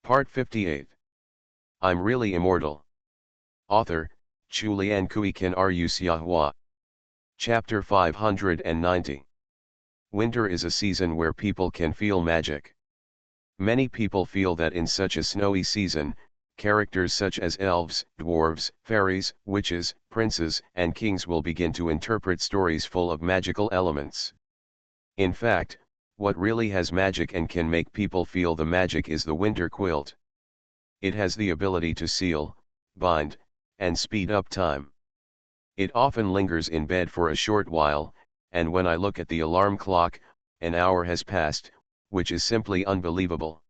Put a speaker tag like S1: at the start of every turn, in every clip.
S1: Part 58. I'm Really Immortal. Author, Chulian Kuikan Ru Siahua. Chapter 590. Winter is a season where people can feel magic. Many people feel that in such a snowy season, characters such as elves, dwarves, fairies, witches, princes, and kings will begin to interpret stories full of magical elements. In fact, what really has magic and can make people feel the magic is the winter quilt. It has the ability to seal, bind, and speed up time. It often lingers in bed for a short while, and when I look at the alarm clock, an hour has passed, which is simply unbelievable.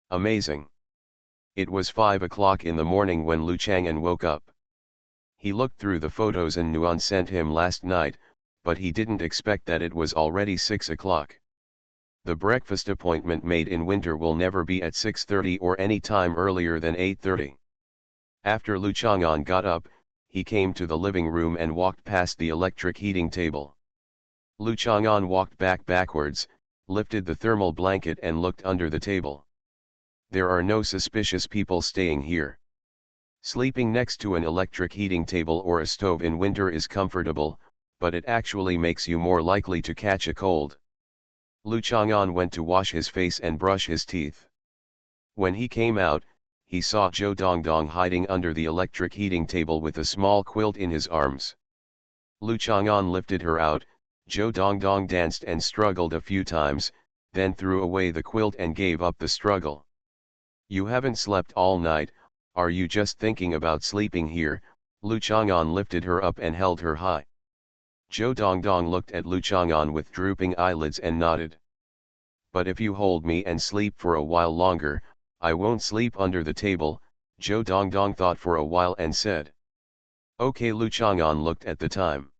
S1: Amazing. It was 5 o'clock in the morning when Lu Chang'an woke up. He looked through the photos Nuan sent him last night, but he didn't expect that it was already 6 o'clock. The breakfast appointment made in winter will never be at 6:30 or any time earlier than 8:30. After Lu Chang'an got up, he came to the living room and walked past the electric heating table. Lu Chang'an walked backwards, lifted the thermal blanket and looked under the table. There are no suspicious people staying here. Sleeping next to an electric heating table or a stove in winter is comfortable, but it actually makes you more likely to catch a cold. Lu Chang'an went to wash his face and brush his teeth. When he came out, he saw Zhou Dongdong hiding under the electric heating table with a small quilt in his arms. Lu Chang'an lifted her out. Zhou Dongdong danced and struggled a few times, then threw away the quilt and gave up the struggle. "You haven't slept all night, are you just thinking about sleeping here?" Lu Chang'an lifted her up and held her high. Zhou Dongdong looked at Lu Chang'an with drooping eyelids and nodded. "But if you hold me and sleep for a while longer, I won't sleep under the table," Zhou Dongdong thought for a while and said. "Okay." Lu Chang'an looked at the time.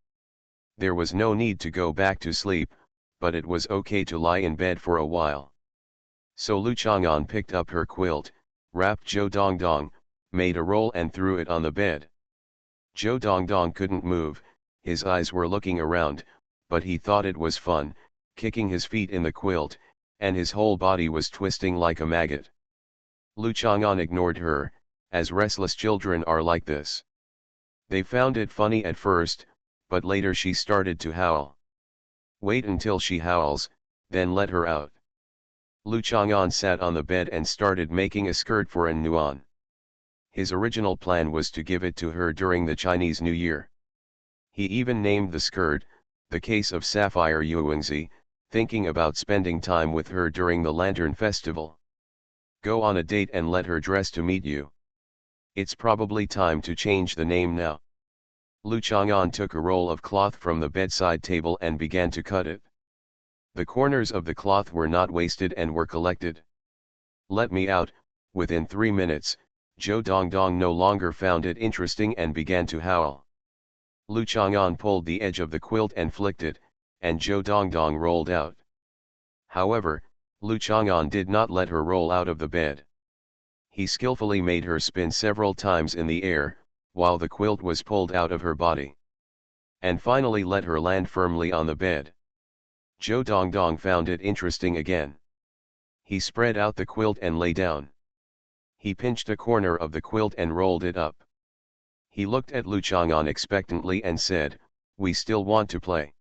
S1: There was no need to go back to sleep, but it was okay to lie in bed for a while. So Lu Chang'an picked up her quilt, wrapped Zhou Dongdong, made a roll and threw it on the bed. Zhou Dongdong couldn't move. His eyes were looking around, but he thought it was fun, kicking his feet in the quilt, and his whole body was twisting like a maggot. Lu Chang'an ignored her, as restless children are like this. They found it funny at first, but later she started to howl. "Wait until she howls, then let her out." Lu Chang'an sat on the bed and started making a skirt for Nuan. His original plan was to give it to her during the Chinese New Year. He even named the skirt, "The Case of Sapphire Yuengzi," thinking about spending time with her during the Lantern Festival. Go on a date and let her dress to meet you. It's probably time to change the name now. Lu Chang'an took a roll of cloth from the bedside table and began to cut it. The corners of the cloth were not wasted and were collected. "Let me out." Within 3 minutes, Zhou Dongdong no longer found it interesting and began to howl. Lu Chang'an pulled the edge of the quilt and flicked it, and Zhou Dongdong rolled out. However, Lu Chang'an did not let her roll out of the bed. He skillfully made her spin several times in the air, while the quilt was pulled out of her body. And finally let her land firmly on the bed. Zhou Dongdong found it interesting again. He spread out the quilt and lay down. He pinched a corner of the quilt and rolled it up. He looked at Lu Chang'an expectantly and said, "We still want to play."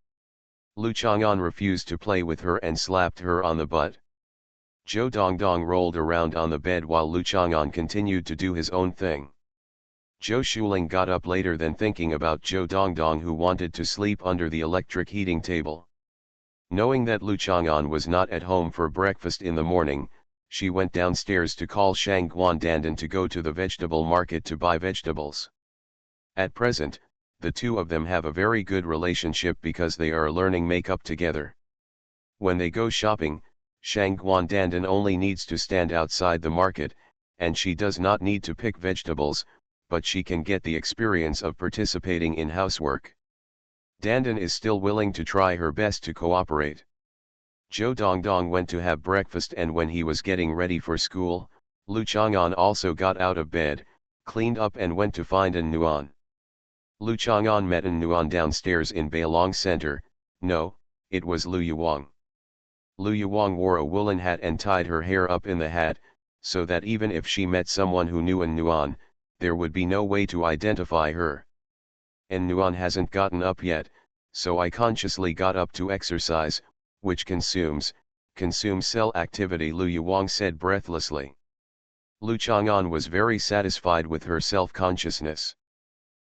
S1: Lu Chang'an refused to play with her and slapped her on the butt. Zhou Dongdong rolled around on the bed while Lu Chang'an continued to do his own thing. Zhou Shuling got up later than thinking about Zhou Dongdong, who wanted to sleep under the electric heating table. Knowing that Lu Chang'an was not at home for breakfast in the morning, she went downstairs to call Shang Guandandan to go to the vegetable market to buy vegetables. At present, the two of them have a very good relationship because they are learning makeup together. When they go shopping, Shang Guandandan only needs to stand outside the market, and she does not need to pick vegetables, but she can get the experience of participating in housework. Dandan is still willing to try her best to cooperate. Zhou Dongdong went to have breakfast, and when he was getting ready for school, Lu Chang'an also got out of bed, cleaned up and went to find Nuan. Lu Chang'an met Nuan downstairs in Bailong Center. No, it was Lu Yuang. Lu Yuang wore a woolen hat and tied her hair up in the hat, so that even if she met someone who knew An Nuan, there would be no way to identify her. An Nuan hasn't gotten up yet, so I consciously got up to exercise, which consumes cell activity, Lu Yuwang said breathlessly. Lu Chang'an was very satisfied with her self-consciousness.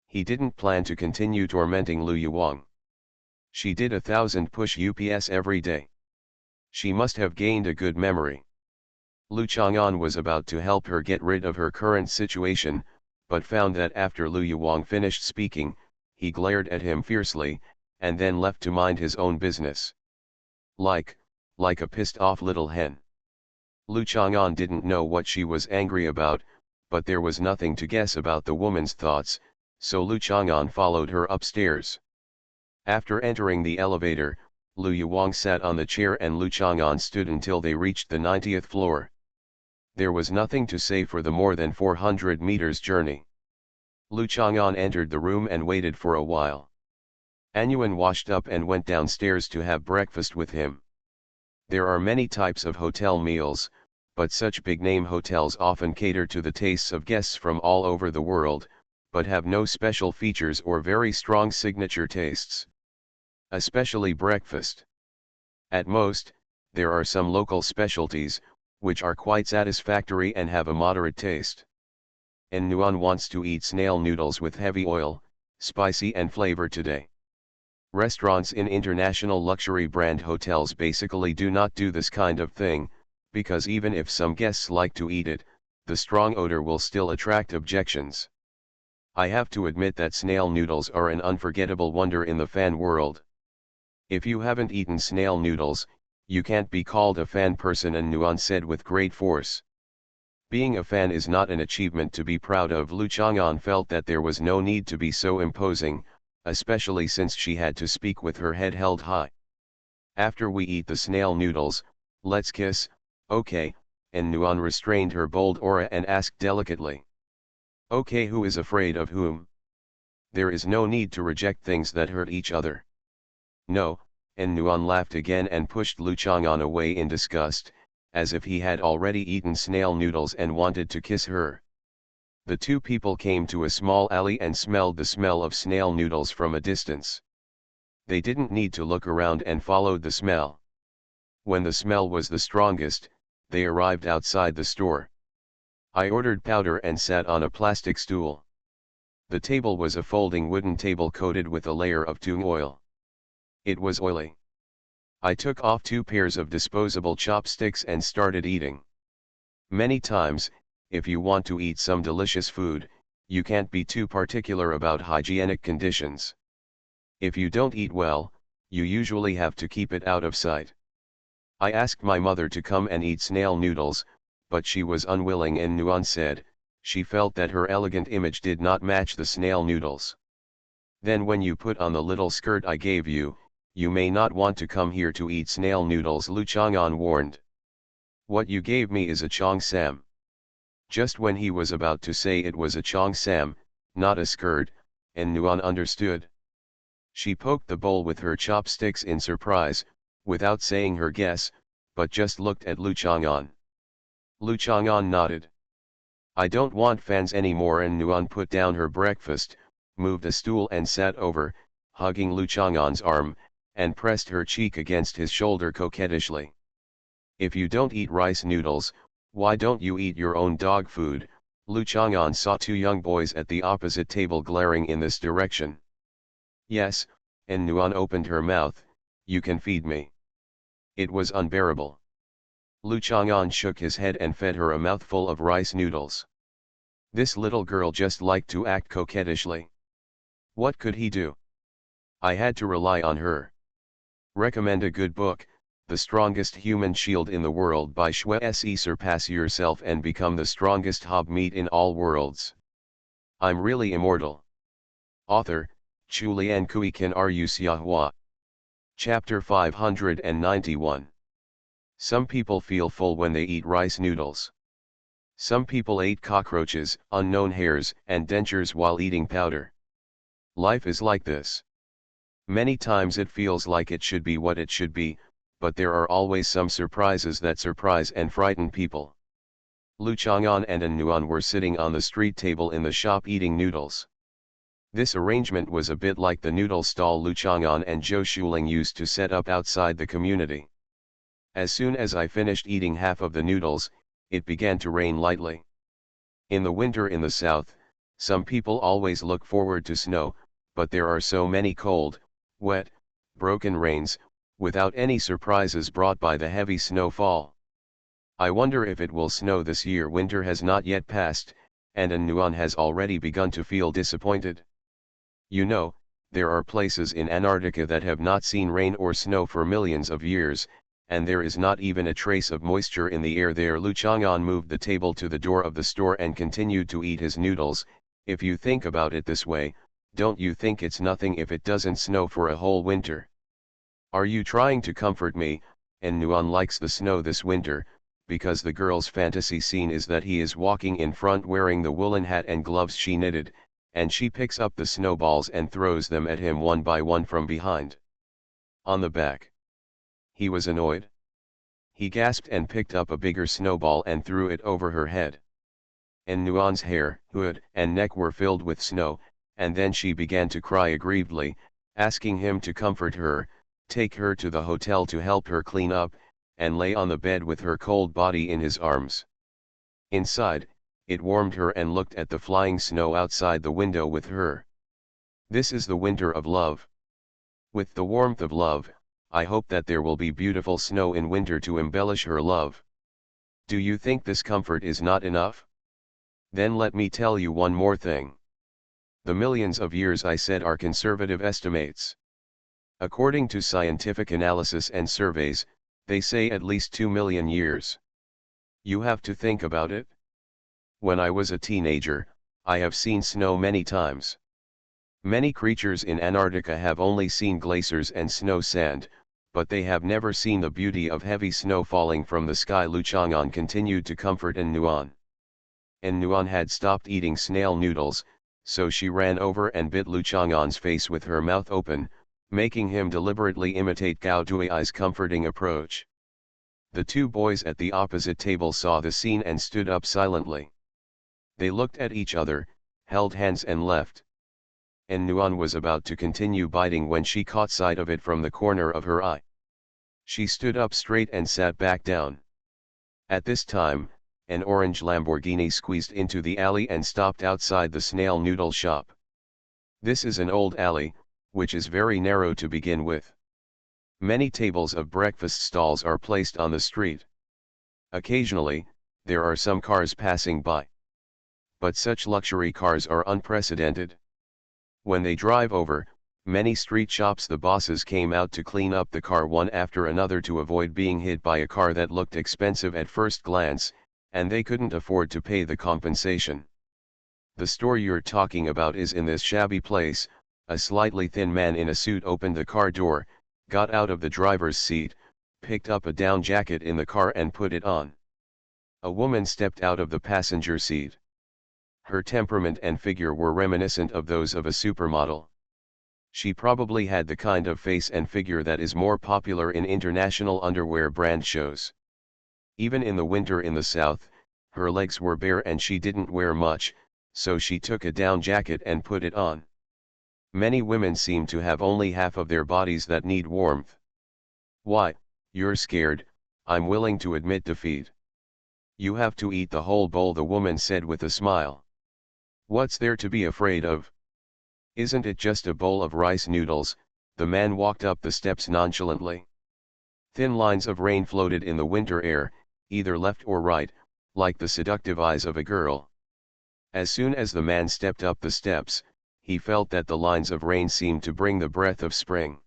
S1: He didn't plan to continue tormenting Lu Yuwang. She did 1,000 push-ups every day. She must have gained a good memory. Lu Chang'an was about to help her get rid of her current situation, but found that after Lu Yuwang finished speaking, he glared at him fiercely, and then left to mind his own business. Like a pissed-off little hen. Lu Chang'an didn't know what she was angry about, but there was nothing to guess about the woman's thoughts, so Lu Chang'an followed her upstairs. After entering the elevator, Lu Yuwang sat on the chair and Lu Chang'an stood until they reached the 90th floor. There was nothing to say for the more than 400 meters journey. Lu Chang'an entered the room and waited for a while. An Yuan washed up and went downstairs to have breakfast with him. There are many types of hotel meals, but such big-name hotels often cater to the tastes of guests from all over the world, but have no special features or very strong signature tastes. Especially breakfast. At most, there are some local specialties, which are quite satisfactory and have a moderate taste. An Nuan wants to eat snail noodles with heavy oil, spicy and flavor today. Restaurants in international luxury brand hotels basically do not do this kind of thing, because even if some guests like to eat it, the strong odor will still attract objections. I have to admit that snail noodles are an unforgettable wonder in the fan world. If you haven't eaten snail noodles, you can't be called a fan person, An Nuan said with great force. Being a fan is not an achievement to be proud of. Lu Chang'an felt that there was no need to be so imposing, especially since she had to speak with her head held high. After we eat the snail noodles, let's kiss, okay? An Nuan restrained her bold aura and asked delicately. Okay, who is afraid of whom? There is no need to reject things that hurt each other. No, An Nuan laughed again and pushed Lu Chang'an away in disgust, as if he had already eaten snail noodles and wanted to kiss her. The two people came to a small alley and smelled the smell of snail noodles from a distance. They didn't need to look around and followed the smell. When the smell was the strongest, they arrived outside the store. I ordered powder and sat on a plastic stool. The table was a folding wooden table coated with a layer of tung oil. It was oily. I took off 2 pairs of disposable chopsticks and started eating. Many times, if you want to eat some delicious food, you can't be too particular about hygienic conditions. If you don't eat well, you usually have to keep it out of sight. I asked my mother to come and eat snail noodles, but she was unwilling, An Nuan said. She felt that her elegant image did not match the snail noodles. Then when you put on the little skirt I gave you, you may not want to come here to eat snail noodles, Lu Chang'an warned. What you gave me is a chong sam. Just when he was about to say it was a chong sam, not a skirt, An Nuan understood. She poked the bowl with her chopsticks in surprise, without saying her guess, but just looked at Lu Chang'an. Lu Chang'an nodded. I don't want fans anymore. An Nuan put down her breakfast, moved a stool and sat over, hugging Lu Chang'an's arm, and pressed her cheek against his shoulder coquettishly. If you don't eat rice noodles, why don't you eat your own dog food? Lu Chang'an saw 2 young boys at the opposite table glaring in this direction. Yes, An Nuan opened her mouth, you can feed me. It was unbearable. Lu Chang'an shook his head and fed her a mouthful of rice noodles. This little girl just liked to act coquettishly. What could he do? I had to rely on her. Recommend a good book, The Strongest Human Shield in the World by Xue Se. Surpass yourself and become the strongest hob meat in all worlds. I'm really immortal. Author, Chu Lian Kui Kan Ru Xiahua. Chapter 591. Some people feel full when they eat rice noodles. Some people ate cockroaches, unknown hairs, and dentures while eating powder. Life is like this. Many times it feels like it should be what it should be, but there are always some surprises that surprise and frighten people. Lu Chang'an and An Nuan were sitting on the street table in the shop eating noodles. This arrangement was a bit like the noodle stall Lu Chang'an and Zhou Shuling used to set up outside the community. As soon as I finished eating half of the noodles, it began to rain lightly. In the winter in the south, some people always look forward to snow, but there are so many cold, wet, broken rains, without any surprises brought by the heavy snowfall. I wonder if it will snow this year. Winter has not yet passed, and An Nuan has already begun to feel disappointed. You know, there are places in Antarctica that have not seen rain or snow for millions of years, and there is not even a trace of moisture in the air there. Lu Chang'an moved the table to the door of the store and continued to eat his noodles. If you think about it this way, don't you think it's nothing if it doesn't snow for a whole winter? Are you trying to comfort me? And Nuan likes the snow this winter, because the girl's fantasy scene is that he is walking in front wearing the woolen hat and gloves she knitted, and she picks up the snowballs and throws them at him one by one from behind. On the back. He was annoyed. He gasped and picked up a bigger snowball and threw it over her head. And Nuan's hair, hood, and neck were filled with snow, and then she began to cry aggrievedly, asking him to comfort her, take her to the hotel to help her clean up, and lay on the bed with her cold body in his arms. Inside, it warmed her and looked at the flying snow outside the window with her. This is the winter of love. With the warmth of love, I hope that there will be beautiful snow in winter to embellish her love. Do you think this comfort is not enough? Then let me tell you one more thing. The millions of years I said are conservative estimates. According to scientific analysis and surveys, they say at least 2 million years. You have to think about it. When I was a teenager, I have seen snow many times. Many creatures in Antarctica have only seen glaciers and snow sand, but they have never seen the beauty of heavy snow falling from the sky. Lu Chang'an continued to comfort An Nuan. An Nuan had stopped eating snail noodles, so she ran over and bit Lu Chang'an's face with her mouth open, making him deliberately imitate Gao Dui's comforting approach. The two boys at the opposite table saw the scene and stood up silently. They looked at each other, held hands and left. An Nuan was about to continue biting when she caught sight of it from the corner of her eye. She stood up straight and sat back down. At this time, an orange Lamborghini squeezed into the alley and stopped outside the snail noodle shop. This is an old alley, which is very narrow to begin with. Many tables of breakfast stalls are placed on the street. Occasionally, there are some cars passing by. But such luxury cars are unprecedented. When they drive over many street shops, the bosses came out to clean up the car one after another to avoid being hit by a car that looked expensive at first glance, and they couldn't afford to pay the compensation. The store you're talking about is in this shabby place. A slightly thin man in a suit opened the car door, got out of the driver's seat, picked up a down jacket in the car and put it on. A woman stepped out of the passenger seat. Her temperament and figure were reminiscent of those of a supermodel. She probably had the kind of face and figure that is more popular in international underwear brand shows. Even in the winter in the south, her legs were bare and she didn't wear much, so she took a down jacket and put it on. Many women seem to have only half of their bodies that need warmth. Why, you're scared? I'm willing to admit defeat. You have to eat the whole bowl, the woman said with a smile. What's there to be afraid of? Isn't it just a bowl of rice noodles? The man walked up the steps nonchalantly. Thin lines of rain floated in the winter air, either left or right, like the seductive eyes of a girl. As soon as the man stepped up the steps, he felt that the lines of rain seemed to bring the breath of spring.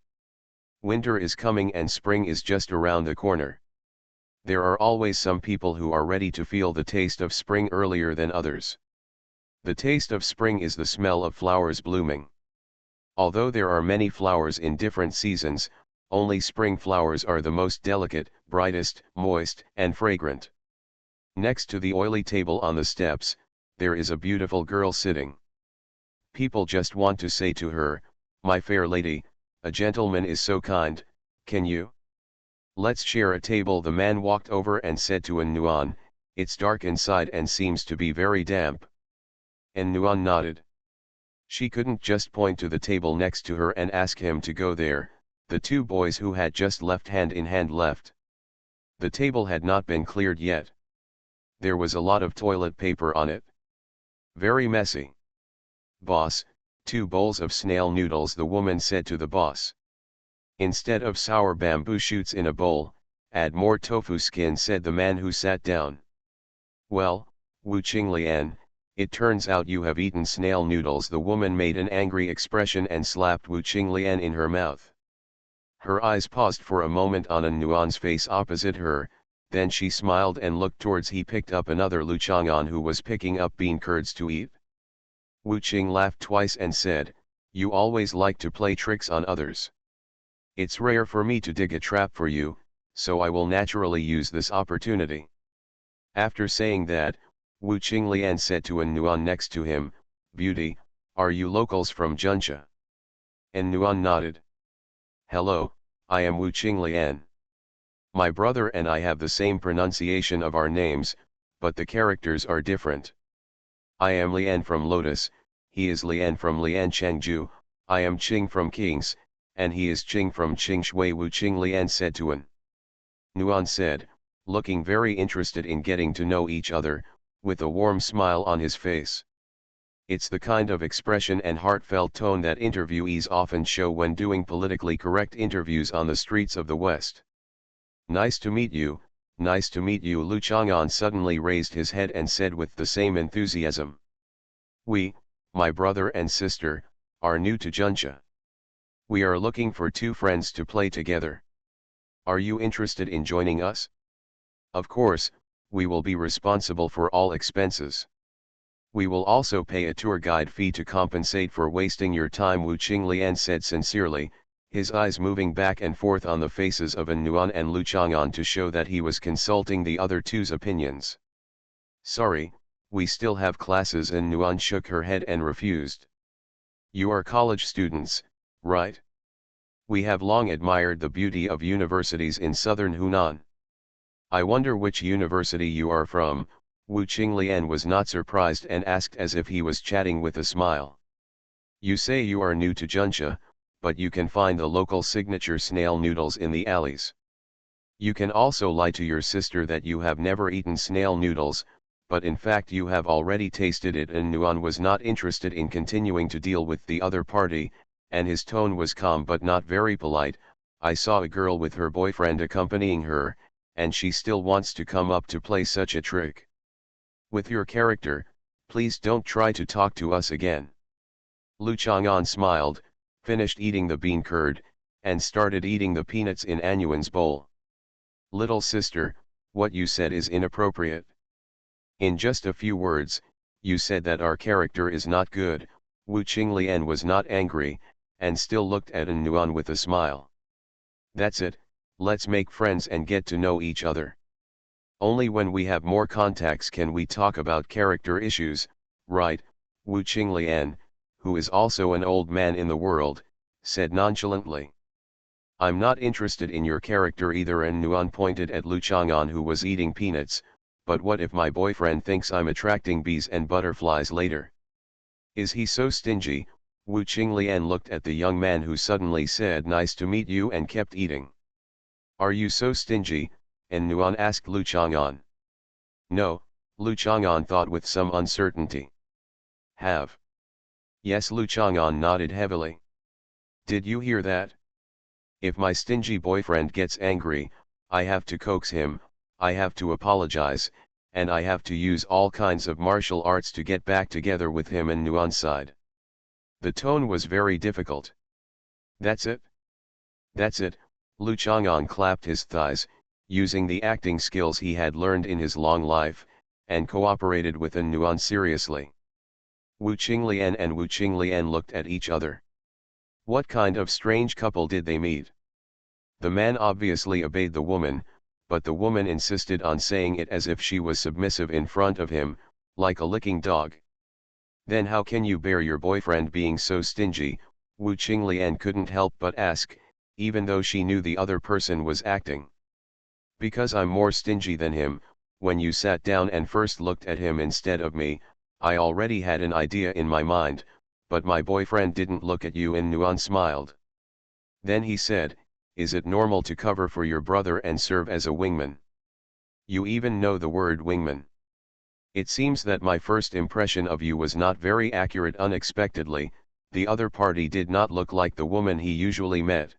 S1: Winter is coming and spring is just around the corner. There are always some people who are ready to feel the taste of spring earlier than others. The taste of spring is the smell of flowers blooming. Although there are many flowers in different seasons, only spring flowers are the most delicate, brightest, moist, and fragrant. Next to the oily table on the steps, there is a beautiful girl sitting. People just want to say to her, "My fair lady, a gentleman is so kind, can you? Let's share a table." The man walked over and said to An Nuan, It's dark inside and seems to be very damp. And Nuan nodded. She couldn't just point to the table next to her and ask him to go there. The two boys who had just left hand in hand left. The table had not been cleared yet. There was a lot of toilet paper on it. Very messy. Boss, 2 bowls of snail noodles, the woman said to the boss. Instead of sour bamboo shoots in a bowl, add more tofu skin, said the man who sat down. Well, Wu Qinglian, it turns out you have eaten snail noodles. The woman made an angry expression and slapped Wu Qinglian in her mouth. Her eyes paused for a moment on An Nuan's face opposite her, then she smiled and looked towards. He picked up another Lu Chang'an who was picking up bean curds to eat. Wu Qing laughed twice and said, "You always like to play tricks on others. It's rare for me to dig a trap for you, so I will naturally use this opportunity." After saying that, Wu Qinglian said to An Nuan next to him, "Beauty, are you locals from Juncha?" An Nuan nodded. "Hello, I am Wu Qinglian. My brother and I have the same pronunciation of our names, but the characters are different. I am Lian from Lotus, he is Lian from Lian Chengju, I am Qing from Kings, and he is Qing from Qingshui." Wu Qinglian said to An Nuan said, looking very interested in getting to know each other, with a warm smile on his face. It's the kind of expression and heartfelt tone that interviewees often show when doing politically correct interviews on the streets of the West. "Nice to meet you, nice to meet you." Lu Chang'an suddenly raised his head and said with the same enthusiasm. "We, my brother and sister, are new to Juncha. We are looking for 2 friends to play together. Are you interested in joining us? Of course, we will be responsible for all expenses. We will also pay a tour guide fee to compensate for wasting your time." Wu Qinglian said sincerely, his eyes moving back and forth on the faces of An Nuan and Lu Chang'an to show that he was consulting the other two's opinions. "Sorry, we still have classes." An Nuan shook her head and refused. "You are college students, right? We have long admired the beauty of universities in southern Hunan. I wonder which university you are from." Wu Qinglian was not surprised and asked as if he was chatting with a smile. "You say you are new to Juncha, but you can find the local signature snail noodles in the alleys. You can also lie to your sister that you have never eaten snail noodles, but in fact you have already tasted it." And Nuan was not interested in continuing to deal with the other party, and his tone was calm but not very polite. "I saw a girl with her boyfriend accompanying her, and she still wants to come up to play such a trick. With your character, please don't try to talk to us again." Lu Chang'an smiled, finished eating the bean curd, and started eating the peanuts in An Nuan's bowl. "Little sister, what you said is inappropriate. In just a few words, you said that our character is not good." Wu Qinglian was not angry, and still looked at An Nuan with a smile. "That's it, let's make friends and get to know each other. Only when we have more contacts can we talk about character issues, right?" Wu Qinglian, who is also an old man in the world, said nonchalantly. "I'm not interested in your character either." And Nuan pointed at Lu Chang'an who was eating peanuts, "But what if my boyfriend thinks I'm attracting bees and butterflies later? Is he so stingy?" Wu Qinglian looked at the young man who suddenly said "nice to meet you" and kept eating. "Are you so stingy?" And Nuan asked Lu Chang'an. "No," Lu Chang'an thought with some uncertainty. "Have." "Yes." Lu Chang'an nodded heavily. "Did you hear that? If my stingy boyfriend gets angry, I have to coax him, I have to apologize, and I have to use all kinds of martial arts to get back together with him." And Nuan sighed. The tone was very difficult. "That's it? That's it." Lu Chang'an clapped his thighs, using the acting skills he had learned in his long life, and cooperated with An Nuan seriously. Wu Qinglian and Wu Qinglian looked at each other. What kind of strange couple did they meet? The man obviously obeyed the woman, but the woman insisted on saying it as if she was submissive in front of him, like a licking dog. "Then how can you bear your boyfriend being so stingy?" Wu Qinglian couldn't help but ask, even though she knew the other person was acting. "Because I'm more stingy than him," When you sat down and first looked at him instead of me, I already had an idea in my mind, but my boyfriend didn't look at you. And Nuan smiled. Then he said, is it normal to cover for your brother and serve as a wingman? You even know the word wingman. It seems that my first impression of you was not very accurate. Unexpectedly, the other party did not look like the woman he usually met.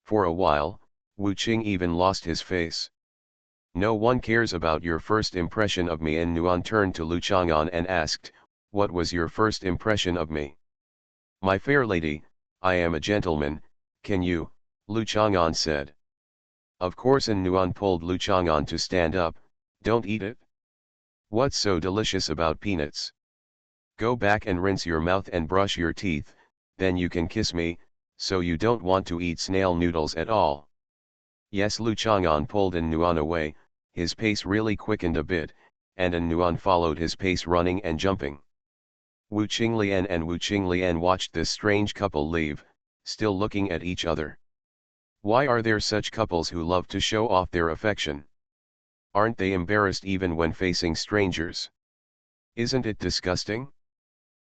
S1: For a while, Wu Qing even lost his face. No one cares about your first impression of me. And Nuan turned to Lu Chang'an and asked, what was your first impression of me? My fair lady, I am a gentleman, can you? Lu Chang'an said. Of course. And Nuan pulled Lu Chang'an to stand up. Don't eat it. What's so delicious about peanuts? Go back and rinse your mouth and brush your teeth, then you can kiss me, so you don't want to eat snail noodles at all. Yes. Lu Chang'an pulled An Nuan away, his pace really quickened a bit, and An Nuan followed his pace, running and jumping. Wu Qinglian and Wu Qinglian watched this strange couple leave, still looking at each other. Why are there such couples who love to show off their affection? Aren't they embarrassed even when facing strangers? Isn't it disgusting?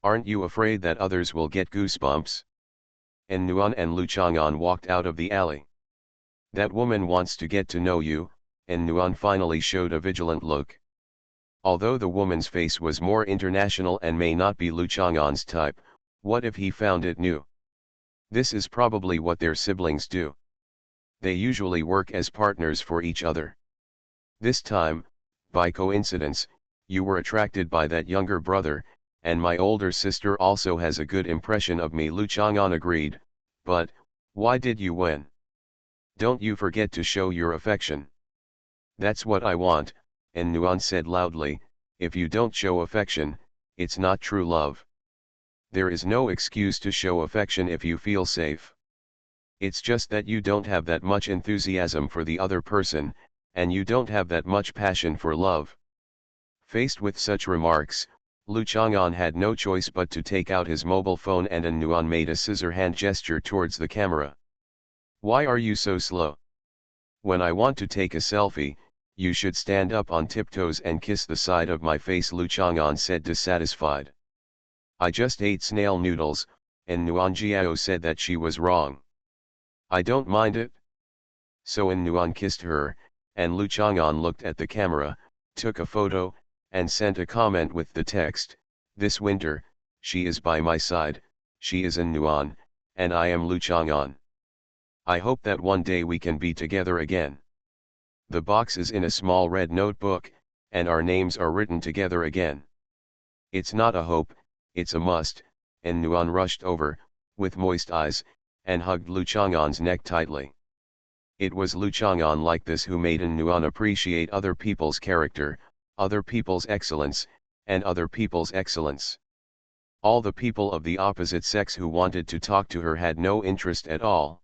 S1: Aren't you afraid that others will get goosebumps? And Nuan and Lu Chang'an walked out of the alley. That woman wants to get to know you, and Nuan finally showed a vigilant look. Although the woman's face was more international and may not be Lu Chang'an's type, what if he found it new? This is probably what their siblings do. They usually work as partners for each other. This time, by coincidence, you were attracted by that younger brother, and my older sister also has a good impression of me. Lu Chang'an agreed, but, why did you win? Don't you forget to show your affection. That's what I want, and Nuan said loudly, if you don't show affection, it's not true love. There is no excuse to show affection if you feel safe. It's just that you don't have that much enthusiasm for the other person, and you don't have that much passion for love. Faced with such remarks, Lu Chang'an had no choice but to take out his mobile phone, and An Nuan made a scissor hand gesture towards the camera. Why are you so slow? When I want to take a selfie, you should stand up on tiptoes and kiss the side of my face, Lu Chang'an said, dissatisfied. I just ate snail noodles, and Nuan Jiao said that she was wrong. I don't mind it. So An Nuan kissed her, and Lu Chang'an looked at the camera, took a photo, and sent a comment with the text, this winter, she is by my side, she is An Nuan, and I am Lu Chang'an. I hope that one day we can be together again. The box is in a small red notebook, and our names are written together again. It's not a hope, it's a must. And Nuan rushed over, with moist eyes, and hugged Lu Chang'an's neck tightly. It was Lu Chang'an like this who made An Nuan appreciate other people's character, other people's excellence, and other people's excellence. All the people of the opposite sex who wanted to talk to her had no interest at all.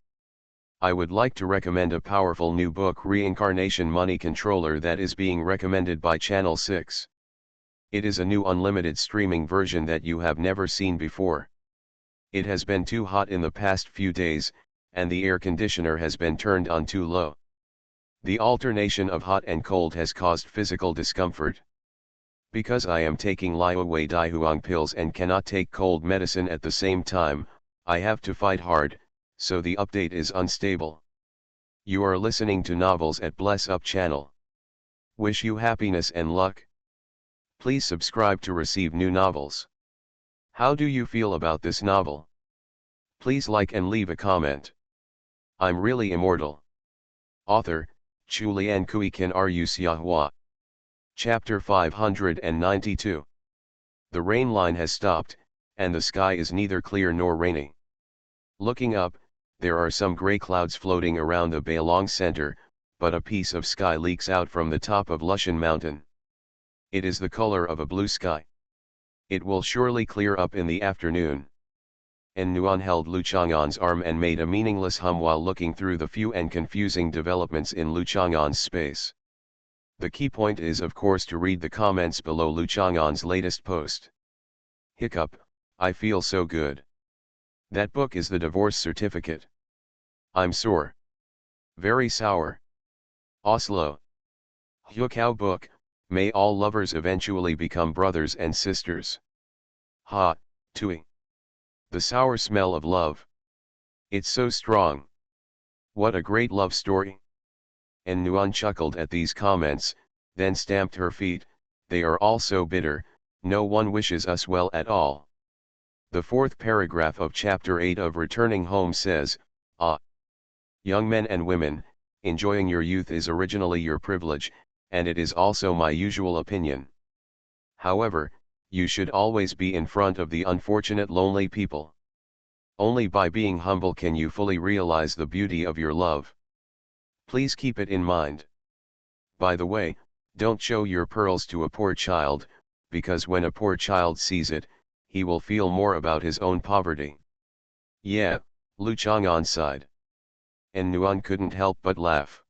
S1: I would like to recommend a powerful new book, Reincarnation Money Controller, that is being recommended by Channel 6. It is a new unlimited streaming version that you have never seen before. It has been too hot in the past few days, and the air conditioner has been turned on too low. The alternation of hot and cold has caused physical discomfort. Because I am taking Liawei Daihuang pills and cannot take cold medicine at the same time, I have to fight hard, so the update is unstable. You are listening to Novels at Bless Up channel. Wish you happiness and luck. Please subscribe to receive new novels. How do you feel about this novel? Please like and leave a comment. I'm really immortal. Author, Chulian Kuikin Ru Xiahua. Chapter 592. The rain line has stopped, and the sky is neither clear nor rainy. Looking up, there are some gray clouds floating around the Bailong center, but a piece of sky leaks out from the top of Lushan Mountain. It is the color of a blue sky. It will surely clear up in the afternoon. And Nuan held Lu Chang'an's arm and made a meaningless hum while looking through the few and confusing developments in Lu Chang'an's space. The key point is of course to read the comments below Lu Chang'an's latest post. Hiccup, I feel so good. That book is the divorce certificate. I'm sore. Very sour. Oslo. Hyukao book, May all lovers eventually become brothers and sisters. Ha, tui. The sour smell of love. It's so strong. What a great love story. And Nuan chuckled at these comments, then stamped her feet. They are all so bitter, no one wishes us well at all. The fourth paragraph of chapter 8 of Returning Home says, Ah! Young men and women, enjoying your youth is originally your privilege, and it is also my usual opinion. However, you should always be in front of the unfortunate lonely people. Only by being humble can you fully realize the beauty of your love. Please keep it in mind. By the way, don't show your pearls to a poor child, because when a poor child sees it, he will feel more about his own poverty. Yeah, Lu Chang'an sighed. And Nuan couldn't help but laugh.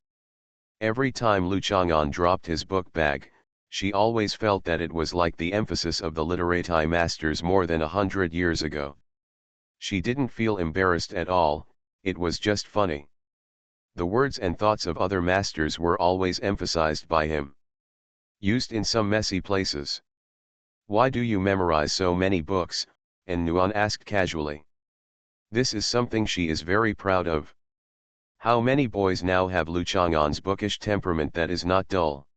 S1: Every time Lu Chang'an dropped his book bag, she always felt that it was like the emphasis of the literati masters more than 100 years ago. She didn't feel embarrassed at all, it was just funny. The words and thoughts of other masters were always emphasized by him. Used in some messy places. Why do you memorize so many books? And Nuan asked casually. This is something she is very proud of. How many boys now have Lu Chang'an's bookish temperament that is not dull?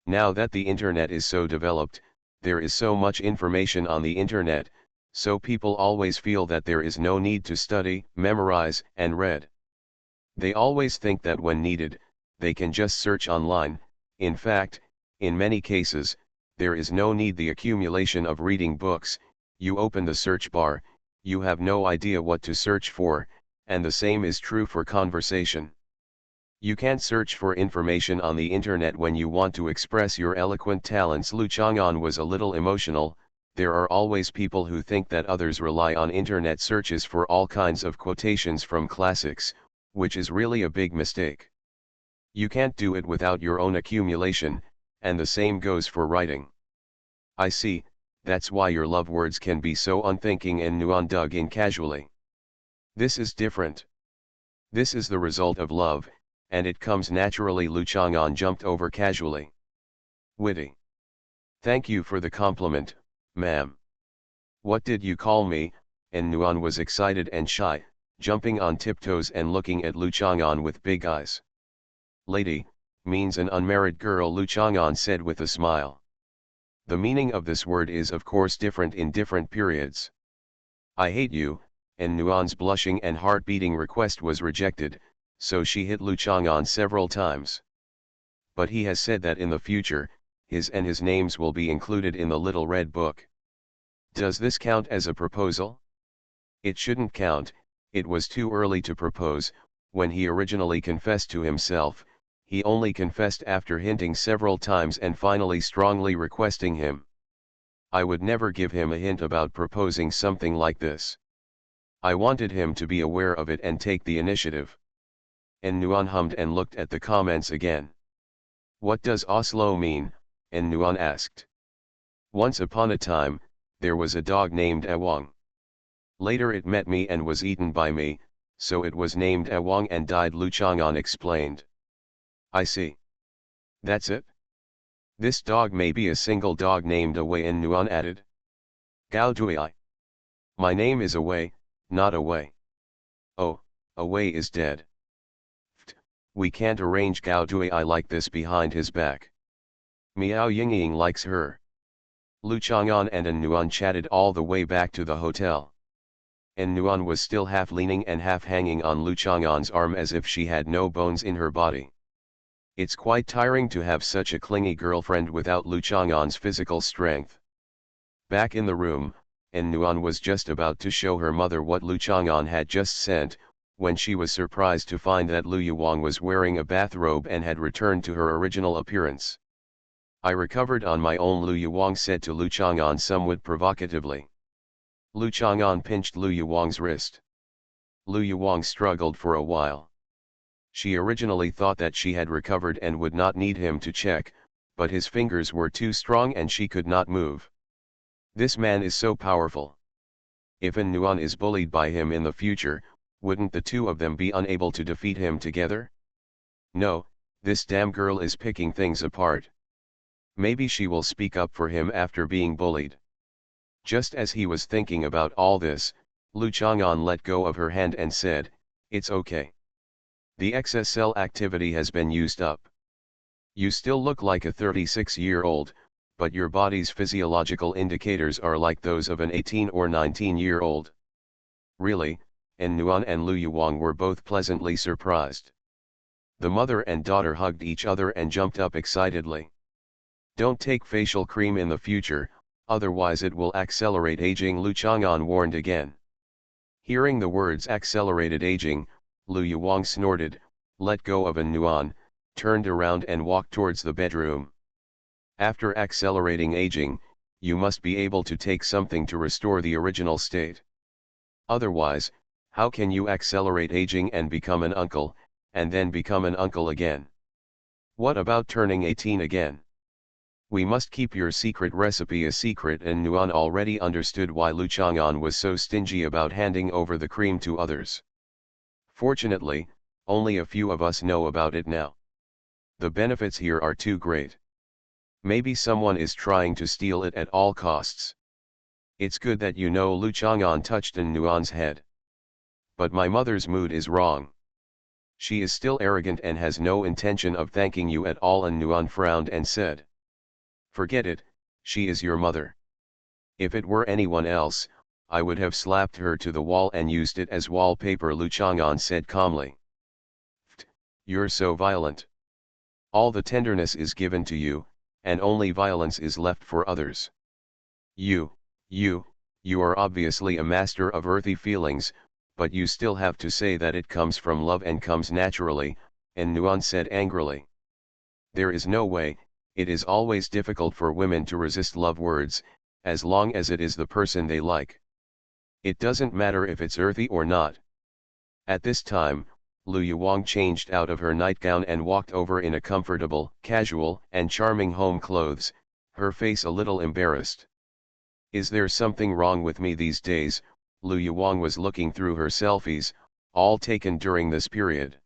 S1: Now that the internet is so developed, there is so much information on the internet, so people always feel that there is no need to study, memorize, and read. They always think that when needed, they can just search online. In fact, in many cases, there is no need the accumulation of reading books. You open the search bar, you have no idea what to search for, and the same is true for conversation. You can't search for information on the internet when you want to express your eloquent talents. Lu Chang'an was a little emotional. There are always people who think that others rely on internet searches for all kinds of quotations from classics, which is really a big mistake. You can't do it without your own accumulation, and the same goes for writing. I see, that's why your love words can be so unthinking. And Nuan dug in casually. This is different. This is the result of love, and it comes naturally. Lu Chang'an jumped over casually. Witty. Thank you for the compliment, ma'am. What did you call me? And Nuan was excited and shy, jumping on tiptoes and looking at Lu Chang'an with big eyes. Lady, means an unmarried girl, Lu Chang'an said with a smile. The meaning of this word is of course different in different periods. I hate you, and Nuan's blushing and heart-beating request was rejected, so she hit Lu Chang'an several times. But he has said that in the future, his and his names will be included in the little red book. Does this count as a proposal? It shouldn't count, it was too early to propose. When he originally confessed to himself, he only confessed after hinting several times and finally strongly requesting him. I would never give him a hint about proposing something like this. I wanted him to be aware of it and take the initiative. And Nuan hummed and looked at the comments again. What does Oslo mean? And Nuan asked. Once upon a time, there was a dog named Awang. Later it met me and was eaten by me, so it was named Awang and died, Lu Chang'an explained. I see. That's it? This dog may be a single dog named Away, and Nuan added. Gao Dui. My name is Away, not Away. Oh, Away is dead. We can't arrange Gao Dui like this behind his back. Miao Yingying likes her. Lu Chang'an and Nuan chatted all the way back to the hotel. And Nuan was still half leaning and half hanging on Lu Chang'an's arm as if she had no bones in her body. It's quite tiring to have such a clingy girlfriend without Lu Chang'an's physical strength. Back in the room, and Nuan was just about to show her mother what Lu Chang'an had just sent, when she was surprised to find that Lu Yuwang was wearing a bathrobe and had returned to her original appearance. I recovered on my own, Lu Yuwang said to Lu Chang'an somewhat provocatively. Lu Chang'an pinched Lu Yuwang's wrist. Lu Yuwang struggled for a while. She originally thought that she had recovered and would not need him to check, but his fingers were too strong and she could not move. This man is so powerful. If An Nuan is bullied by him in the future, wouldn't the two of them be unable to defeat him together? No, this damn girl is picking things apart. Maybe she will speak up for him after being bullied. Just as he was thinking about all this, Lu Chang'an let go of her hand and said, "It's okay. The excess cell activity has been used up. You still look like a 36-year-old, but your body's physiological indicators are like those of an 18 or 19-year-old. Really," and Nuan and Lu Yuwang were both pleasantly surprised. The mother and daughter hugged each other and jumped up excitedly. "Don't take facial cream in the future, otherwise it will accelerate aging," Lu Chang'an warned again. Hearing the words accelerated aging, Lu Yuwang snorted, let go of Nuan, turned around and walked towards the bedroom. After accelerating aging, you must be able to take something to restore the original state. Otherwise, how can you accelerate aging and become an uncle, and then become an uncle again? What about turning 18 again? We must keep your secret recipe a secret, and Nuan already understood why Lu Chang'an was so stingy about handing over the cream to others. Fortunately, only a few of us know about it now. The benefits here are too great. Maybe someone is trying to steal it at all costs. It's good that you know, Lu Chang'an touched Nuan's head. But my mother's mood is wrong. She is still arrogant and has no intention of thanking you at all, and Nuan frowned and said, "Forget it, she is your mother. If it were anyone else, I would have slapped her to the wall and used it as wallpaper," Lu Chang'an said calmly. "Pht, you're so violent. All the tenderness is given to you, and only violence is left for others. You are obviously a master of earthy feelings, but you still have to say that it comes from love and comes naturally," and Nuan said angrily. "There is no way. It is always difficult for women to resist love words, as long as it is the person they like. It doesn't matter if it's earthy or not." At this time, Lu Yuwang changed out of her nightgown and walked over in a comfortable, casual, and charming home clothes, her face a little embarrassed. "Is there something wrong with me these days?" Lu Yuwang was looking through her selfies, all taken during this period.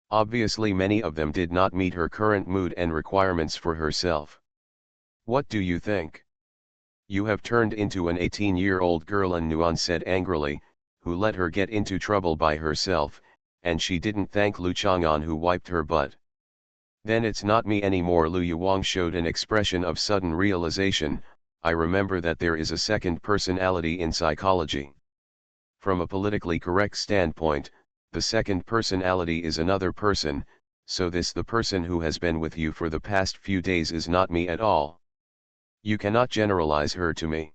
S1: Obviously many of them did not meet her current mood and requirements for herself. "What do you think? You have turned into an 18-year-old girl," and Nuan said angrily, who let her get into trouble by herself, and she didn't thank Lu Chang'an, who wiped her butt. "Then it's not me anymore." Lu Yuwang showed an expression of sudden realization. "I remember that there is a second personality in psychology. From a politically correct standpoint, the second personality is another person, so the person who has been with you for the past few days is not me at all. You cannot generalize her to me.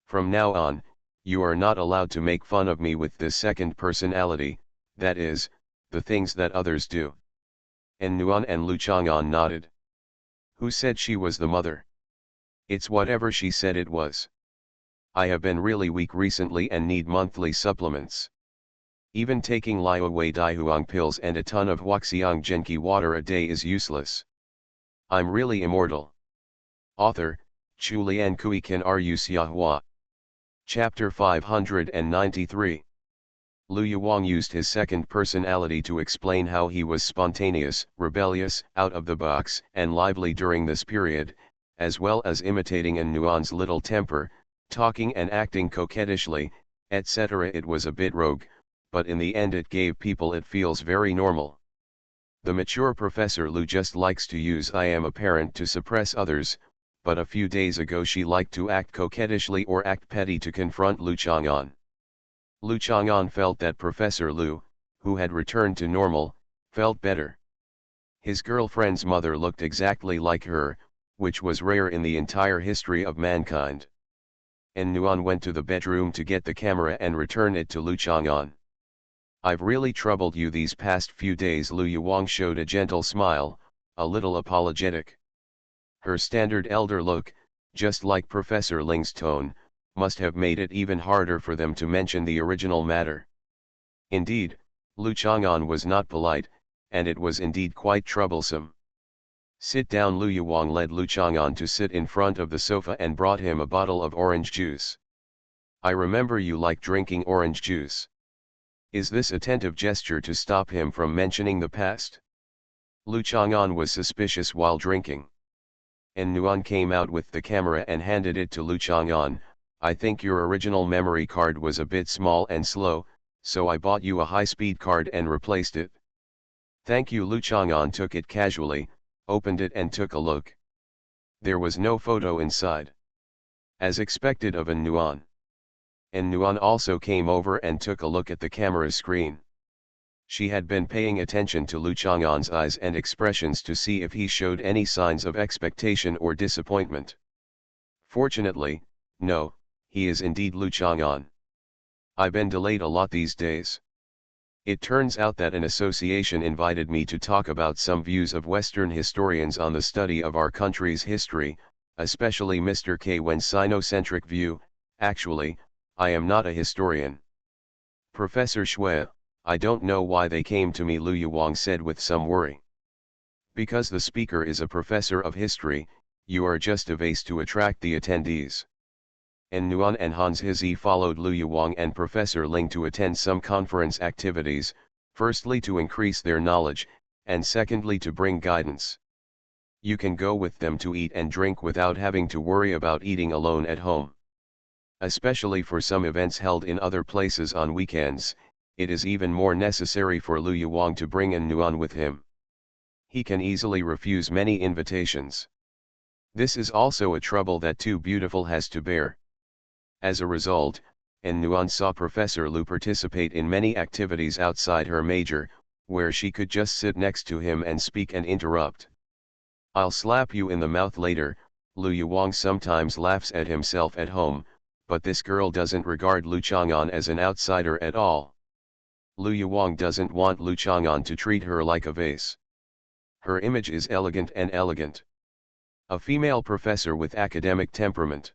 S1: From now on, you are not allowed to make fun of me with this second personality, that is, the things that others do." And Nuan and Lu Chang'an nodded. "Who said she was the mother?" "It's whatever she said it was. I have been really weak recently and need monthly supplements. Even taking Liu Wei Daihuang pills and a ton of Huaxiang Genki water a day is useless. I'm really immortal." Author, Chu Lian Kui Kan Ru Xiahua. Chapter 593. Lu Yuwang used his second personality to explain how he was spontaneous, rebellious, out of the box, and lively during this period, as well as imitating Nuan's little temper, talking and acting coquettishly, etc. It was a bit rogue, but in the end it gave people it feels very normal. The mature Professor Lu just likes to use "I am a parent" to suppress others, but a few days ago she liked to act coquettishly or act petty to confront Lu Chang'an. Lu Chang'an felt that Professor Lu, who had returned to normal, felt better. His girlfriend's mother looked exactly like her, which was rare in the entire history of mankind. And Nuan went to the bedroom to get the camera and return it to Lu Chang'an. "I've really troubled you these past few days." Lu Yuwang showed a gentle smile, a little apologetic. Her standard elder look, just like Professor Ling's tone, must have made it even harder for them to mention the original matter. Indeed, Lu Chang'an was not polite, and it was indeed quite troublesome. "Sit down." Lu Yuwang led Lu Chang'an to sit in front of the sofa and brought him a bottle of orange juice. "I remember you like drinking orange juice." Is this a tentative gesture to stop him from mentioning the past? Lu Chang'an was suspicious while drinking. and Nuan came out with the camera and handed it to Lu Chang'an. I think your original memory card was a bit small and slow, so I bought you a high-speed card and replaced it. Thank you. Lu Chang'an took it casually, opened it and took a look. There was no photo inside. As expected of an Nuan. And Nuan also came over and took a look at the camera screen. She had been paying attention to Lu Chang'an's eyes and expressions to see if he showed any signs of expectation or disappointment. Fortunately, no, he is indeed Lu Chang'an. I've been delayed a lot these days. It turns out that an association invited me to talk about some views of Western historians on the study of our country's history, especially Mr. K Wen's Sinocentric view. Actually, I am not a historian. Professor Shui, I don't know why they came to me, Lu Yuwang said with some worry. Because the speaker is a professor of history, you are just a vase to attract the attendees. And Nuan and Hans Hizi followed Lu Yuwang and Professor Ling to attend some conference activities, firstly to increase their knowledge, and secondly to bring guidance. You can go with them to eat and drink without having to worry about eating alone at home. Especially for some events held in other places on weekends, it is even more necessary for Lu Yuwang to bring an Nuan with him. He can easily refuse many invitations. This is also a trouble that Too Beautiful has to bear. As a result, An Nuan saw Professor Lu participate in many activities outside her major, where she could just sit next to him and speak and interrupt. I'll slap you in the mouth later. Lu Yuwang sometimes laughs at himself at home, but this girl doesn't regard Lu Chang'an as an outsider at all. Lu Yuwang doesn't want Lu Chang'an to treat her like a vase. Her image is elegant and elegant. A female professor with academic temperament.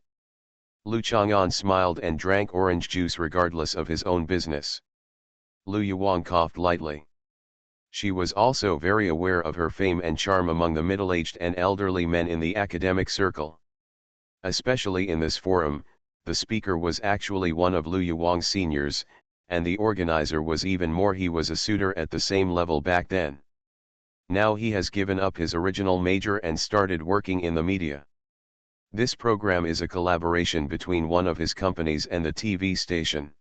S1: Lu Chang'an smiled and drank orange juice regardless of his own business. Lu Yuwang coughed lightly. She was also very aware of her fame and charm among the middle-aged and elderly men in the academic circle. Especially in this forum, the speaker was actually one of Lu Yuwang's seniors, and the organizer was even more. He was a suitor at the same level back then. Now he has given up his original major and started working in the media. This program is a collaboration between one of his companies and the TV station.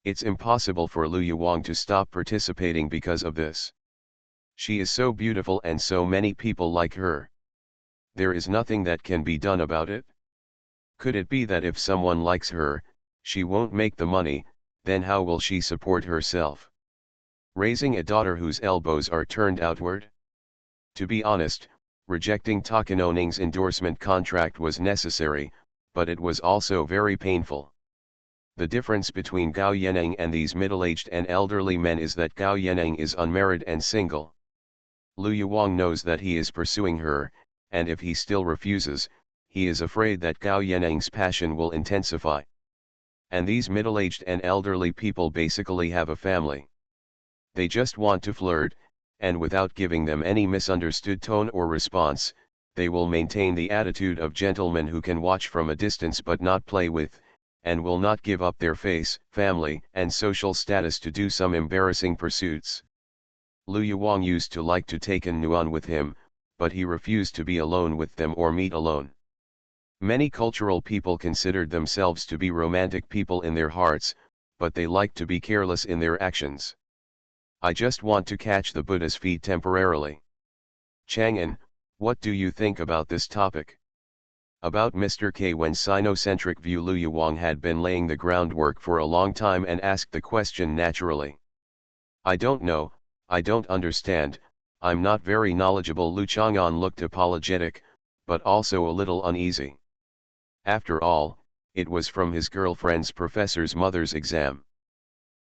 S1: It's impossible for Lu Yuwang to stop participating because of this. She is so beautiful and so many people like her. There is nothing that can be done about it. Could it be that if someone likes her, she won't make the money, then how will she support herself? Raising a daughter whose elbows are turned outward? To be honest, rejecting Takanoning's endorsement contract was necessary, but it was also very painful. The difference between Gao Yeneng and these middle-aged and elderly men is that Gao Yeneng is unmarried and single. Lu Yuwang knows that he is pursuing her, and if he still refuses, he is afraid that Gao Yeneng's passion will intensify. And these middle-aged and elderly people basically have a family. They just want to flirt, and without giving them any misunderstood tone or response, they will maintain the attitude of gentlemen who can watch from a distance but not play with, and will not give up their face, family, and social status to do some embarrassing pursuits. Lu Yuwang used to like to take an Nuan with him, but he refused to be alone with them or meet alone. Many cultural people considered themselves to be romantic people in their hearts, but they liked to be careless in their actions. I just want to catch the Buddha's feet temporarily. Chang'an, what do you think about this topic? About Mr. K Wen's sinocentric view. Lu Yuwang had been laying the groundwork for a long time and asked the question naturally. I don't know, I don't understand, I'm not very knowledgeable. Lu Chang'an looked apologetic, but also a little uneasy. After all, it was from his girlfriend's professor's mother's exam.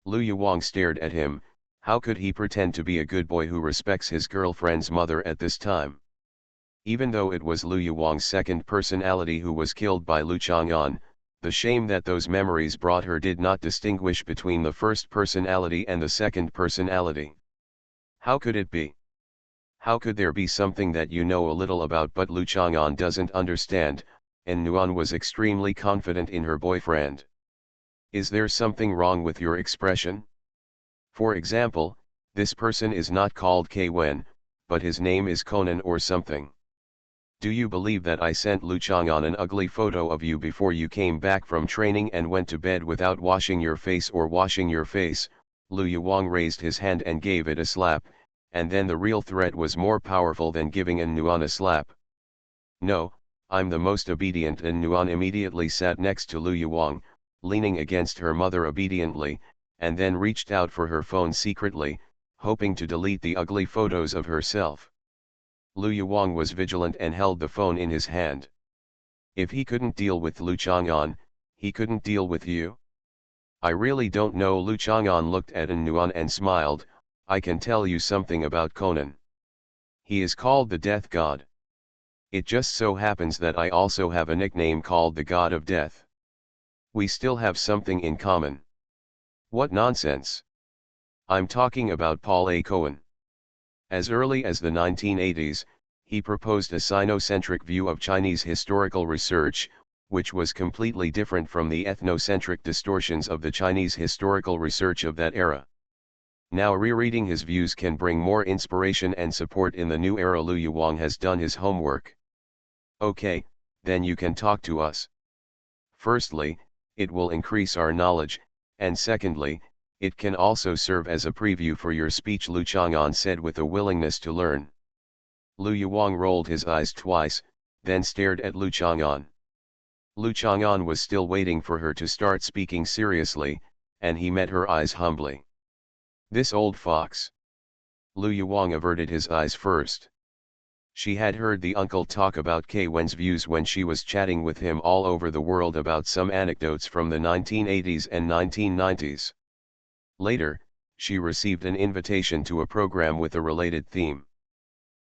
S1: Lu Yuwang stared at him. How could he pretend to be a good boy who respects his girlfriend's mother at this time? Even though it was Lu Yuwang's second personality who was killed by Lu Chang'an, the shame that those memories brought her did not distinguish between the first personality and the second personality. How could it be? How could there be something that you know a little about but Lu Chang'an doesn't understand? And Nuan was extremely confident in her boyfriend. Is there something wrong with your expression? For example, this person is not called K Wen, but his name is Conan or something. Do you believe that I sent Lu Chang'an an ugly photo of you before you came back from training and went to bed without washing your face or washing your face? Lu Yuwang raised his hand and gave it a slap, and then the real threat was more powerful than giving An Nuan a slap. No, I'm the most obedient. An Nuan immediately sat next to Lu Yuwang, leaning against her mother obediently, and then reached out for her phone secretly, hoping to delete the ugly photos of herself. Lu Yuwang was vigilant and held the phone in his hand. If he couldn't deal with Lu Chang'an, he couldn't deal with you? I really don't know. Lu Chang'an looked at An Nuan and smiled. I can tell you something about Conan. He is called the Death God. It just so happens that I also have a nickname called the God of Death. We still have something in common. What nonsense. I'm talking about Paul A. Cohen. As early as the 1980s, he proposed a Sinocentric view of Chinese historical research, which was completely different from the ethnocentric distortions of the Chinese historical research of that era. Now rereading his views can bring more inspiration and support in the new era. Lu Yuwang has done his homework. Okay, then you can talk to us. Firstly, it will increase our knowledge, and secondly, it can also serve as a preview for your speech, Lu Chang'an said with a willingness to learn. Lu Yuwang rolled his eyes twice, then stared at Lu Chang'an. Lu Chang'an was still waiting for her to start speaking seriously, and he met her eyes humbly. This old fox. Lu Yuwang averted his eyes first. She had heard the uncle talk about Kei Wen's views when she was chatting with him all over the world about some anecdotes from the 1980s and 1990s. Later, she received an invitation to a program with a related theme.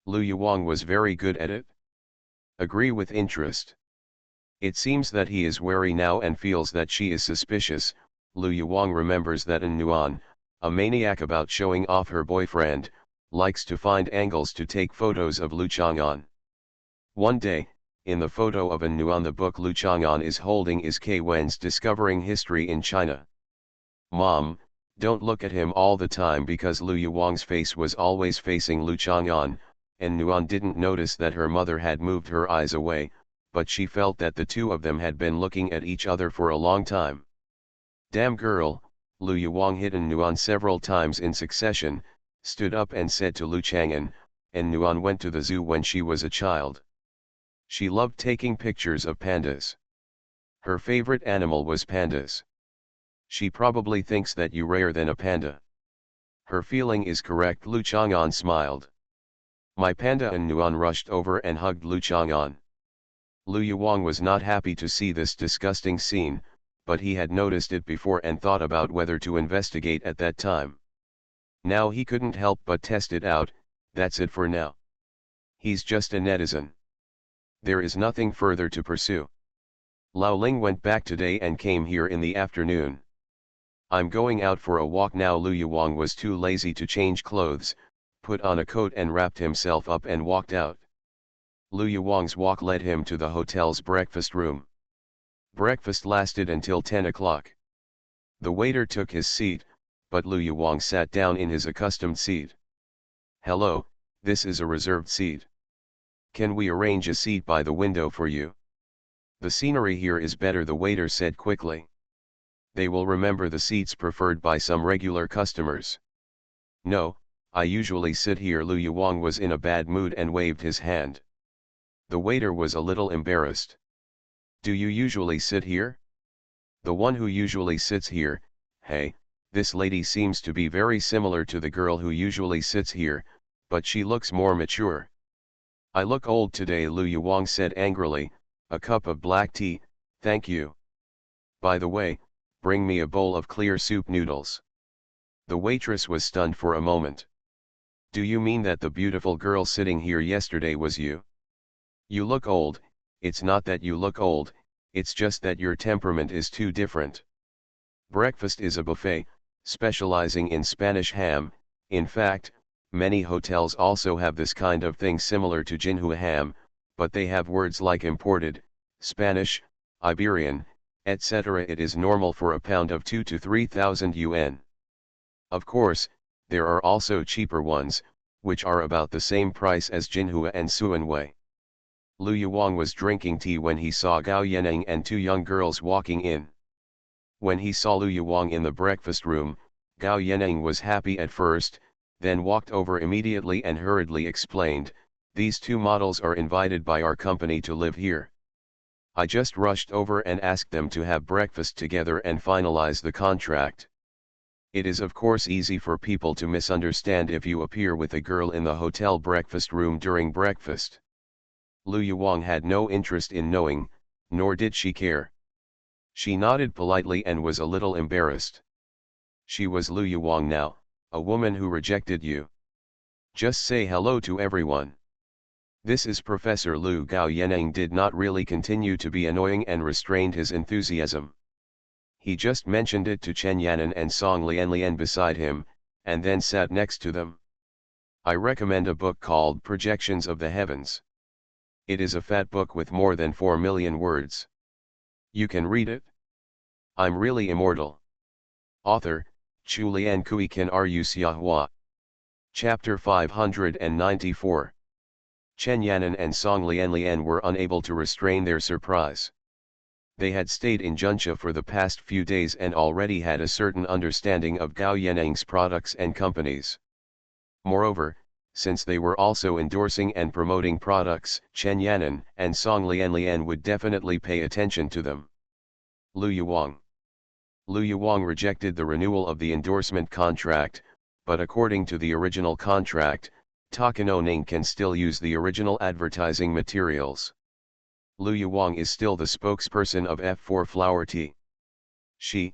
S1: Lu Yuwang was very good at it. Agree with interest. It seems that he is wary now and feels that she is suspicious. Lu Yuwang remembers that An Nuan, a maniac about showing off her boyfriend, likes to find angles to take photos of Lu Chang'an. One day, in the photo of An Nuan, the book Lu Chang'an is holding is Kei Wen's Discovering History in China. Mom, don't look at him all the time, because Lu Yuwang's face was always facing Lu Chang'an, and Nuan didn't notice that her mother had moved her eyes away, but she felt that the two of them had been looking at each other for a long time. Damn girl. Lu Yuwang hit An Nuan several times in succession, stood up and said to Lu Chang'an, An Nuan went to the zoo when she was a child. She loved taking pictures of pandas. Her favorite animal was pandas. She probably thinks that you're rarer than a panda. Her feeling is correct. Lu Chang'an smiled. My panda. An Nuan rushed over and hugged Lu Chang'an. Lu Yuwang was not happy to see this disgusting scene, but he had noticed it before and thought about whether to investigate at that time. Now he couldn't help but test it out. That's it for now. He's just a netizen. There is nothing further to pursue. Lao Ling went back today and came here in the afternoon. I'm going out for a walk now. Lu Yuwang was too lazy to change clothes, put on a coat and wrapped himself up and walked out. Lu Yuwang's walk led him to the hotel's breakfast room. Breakfast lasted until 10 o'clock. The waiter took his seat, but Lu Yuwang sat down in his accustomed seat. Hello, this is a reserved seat. Can we arrange a seat by the window for you? The scenery here is better, the waiter said quickly. They will remember the seats preferred by some regular customers. No, I usually sit here. Lu Yuwang was in a bad mood and waved his hand. The waiter was a little embarrassed. Do you usually sit here? The one who usually sits here. Hey, this lady seems to be very similar to the girl who usually sits here, but she looks more mature. I look old today, Lu Yuwang said angrily. A cup of black tea, thank you. By the way, bring me a bowl of clear soup noodles. The waitress was stunned for a moment. Do you mean that the beautiful girl sitting here yesterday was you? You look old. It's not that you look old, it's just that your temperament is too different. Breakfast is a buffet, specializing in Spanish ham. In fact, many hotels also have this kind of thing similar to Jinhua ham, but they have words like imported, Spanish, Iberian, etc. It is normal for a pound of 2,000 to 3,000 yuan. Of course, there are also cheaper ones, which are about the same price as Jinhua and Suanwei. Lu Yuang was drinking tea when he saw Gao Yanning and two young girls walking in. When he saw Lu Yuang in the breakfast room, Gao Yanning was happy at first, then walked over immediately and hurriedly explained, "These two models are invited by our company to live here." I just rushed over and asked them to have breakfast together and finalize the contract. It is of course easy for people to misunderstand if you appear with a girl in the hotel breakfast room during breakfast. Lu Yuang had no interest in knowing, nor did she care. She nodded politely and was a little embarrassed. She was Lu Yuang now, a woman who rejected you. Just say hello to everyone. This is Professor Lu. Gao Yanning did not really continue to be annoying and restrained his enthusiasm. He just mentioned it to Chen Yanan and Song Lianlian beside him, and then sat next to them. I recommend a book called Projections of the Heavens. It is a fat book with more than 4 million words. You can read it. I'm really immortal. Author, Chulian Kui Kan Ru Xiahua. Chapter 594. Chen Yanan and Song Lianlian were unable to restrain their surprise. They had stayed in Juncha for the past few days and already had a certain understanding of Gao Yanning's products and companies. Moreover, since they were also endorsing and promoting products, Chen Yanan and Song Lianlian would definitely pay attention to them. Lu Yuang. Lu Yuang rejected the renewal of the endorsement contract, but according to the original contract, Takano Ning can still use the original advertising materials. Lu Yuang is still the spokesperson of F4 Flower Tea. She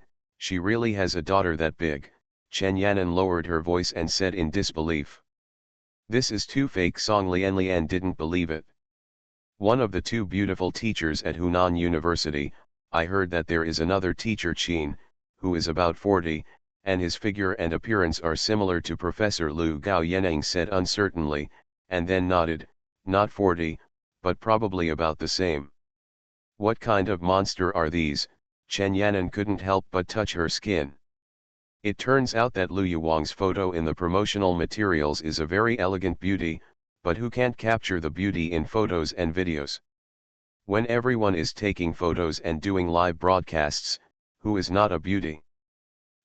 S1: really has a daughter that big, Chen Yanan lowered her voice and said in disbelief. This is too fake. Song Lianlian didn't believe it. One of the two beautiful teachers at Hunan University, I heard that there is another teacher Qin, who is about 40, and his figure and appearance are similar to Professor Lu. Gao Yanning said uncertainly, and then nodded, not 40, but probably about the same. What kind of monster are these? Chen Yanan couldn't help but touch her skin. It turns out that Lu Yuang's photo in the promotional materials is a very elegant beauty, but who can't capture the beauty in photos and videos? When everyone is taking photos and doing live broadcasts, who is not a beauty?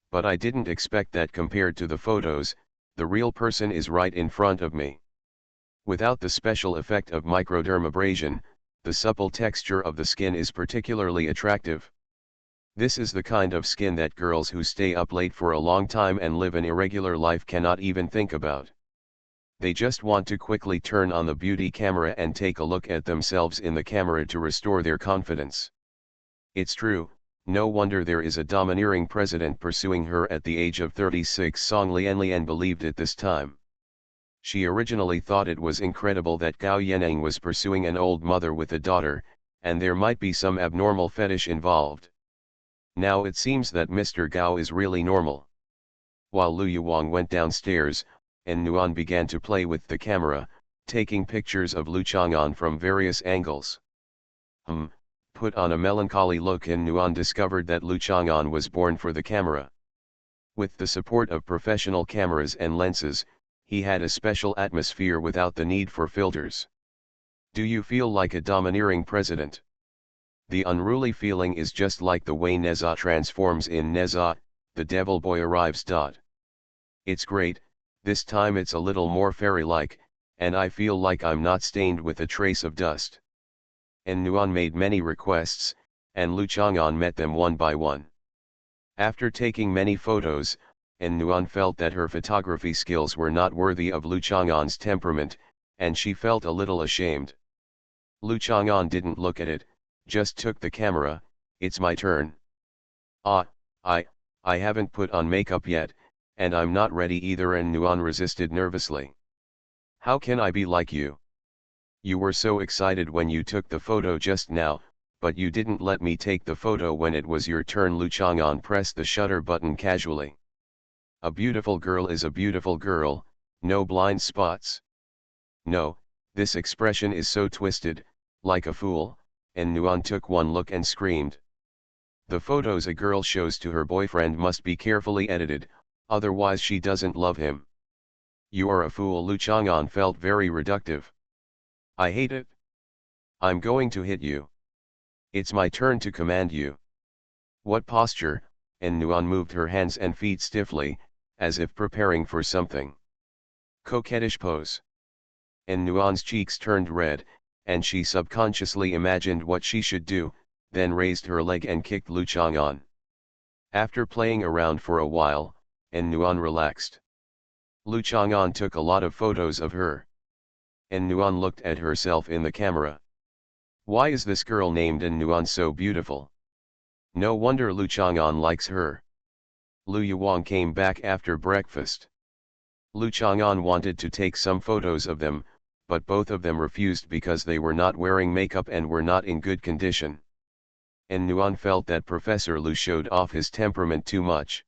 S1: But I didn't expect that compared to the photos, the real person is right in front of me. Without the special effect of microdermabrasion, the supple texture of the skin is particularly attractive. This is the kind of skin that girls who stay up late for a long time and live an irregular life cannot even think about. They just want to quickly turn on the beauty camera and take a look at themselves in the camera to restore their confidence. It's true, no wonder there is a domineering president pursuing her at the age of 36. Song Lianlian believed it this time. She originally thought it was incredible that Gao Yanning was pursuing an old mother with a daughter, and there might be some abnormal fetish involved. Now it seems that Mr. Gao is really normal. While Lu Yuang went downstairs, and Nuan began to play with the camera, taking pictures of Lu Chang'an from various angles. Put on a melancholy look, and Nuan discovered that Lu Chang'an was born for the camera. With the support of professional cameras and lenses, he had a special atmosphere without the need for filters. Do you feel like a domineering president? The unruly feeling is just like the way Neza transforms in Neza, the devil boy arrives. It's great, this time it's a little more fairy-like, and I feel like I'm not stained with a trace of dust. And Nuan made many requests, and Lu Chang'an met them one by one. After taking many photos, and Nuan felt that her photography skills were not worthy of Lu Chang'an's temperament, and she felt a little ashamed. Lu Chang'an didn't look at it, just took the camera. It's my turn. I haven't put on makeup yet, and I'm not ready either, and Nuan resisted nervously. How can I be like you? You were so excited when you took the photo just now, but you didn't let me take the photo when it was your turn. Lu Chang'an pressed the shutter button casually. A beautiful girl is a beautiful girl, no blind spots. No, this expression is so twisted, like a fool, and Nuan took one look and screamed. The photos a girl shows to her boyfriend must be carefully edited, otherwise she doesn't love him. You are a fool. Lu Chang'an felt very reductive. I hate it. I'm going to hit you. It's my turn to command you. What posture? And Nuan moved her hands and feet stiffly, as if preparing for something. Coquettish pose. And Nuan's cheeks turned red, and she subconsciously imagined what she should do, then raised her leg and kicked Lu Chang'an. After playing around for a while, En Nuan relaxed. Lu Chang'an took a lot of photos of her. En Nuan looked at herself in the camera. Why is this girl named En Nuan so beautiful? No wonder Lu Chang'an likes her. Lu Yuwang came back after breakfast. Lu Chang'an wanted to take some photos of them, but both of them refused because they were not wearing makeup and were not in good condition. En Nuan felt that Professor Lu showed off his temperament too much.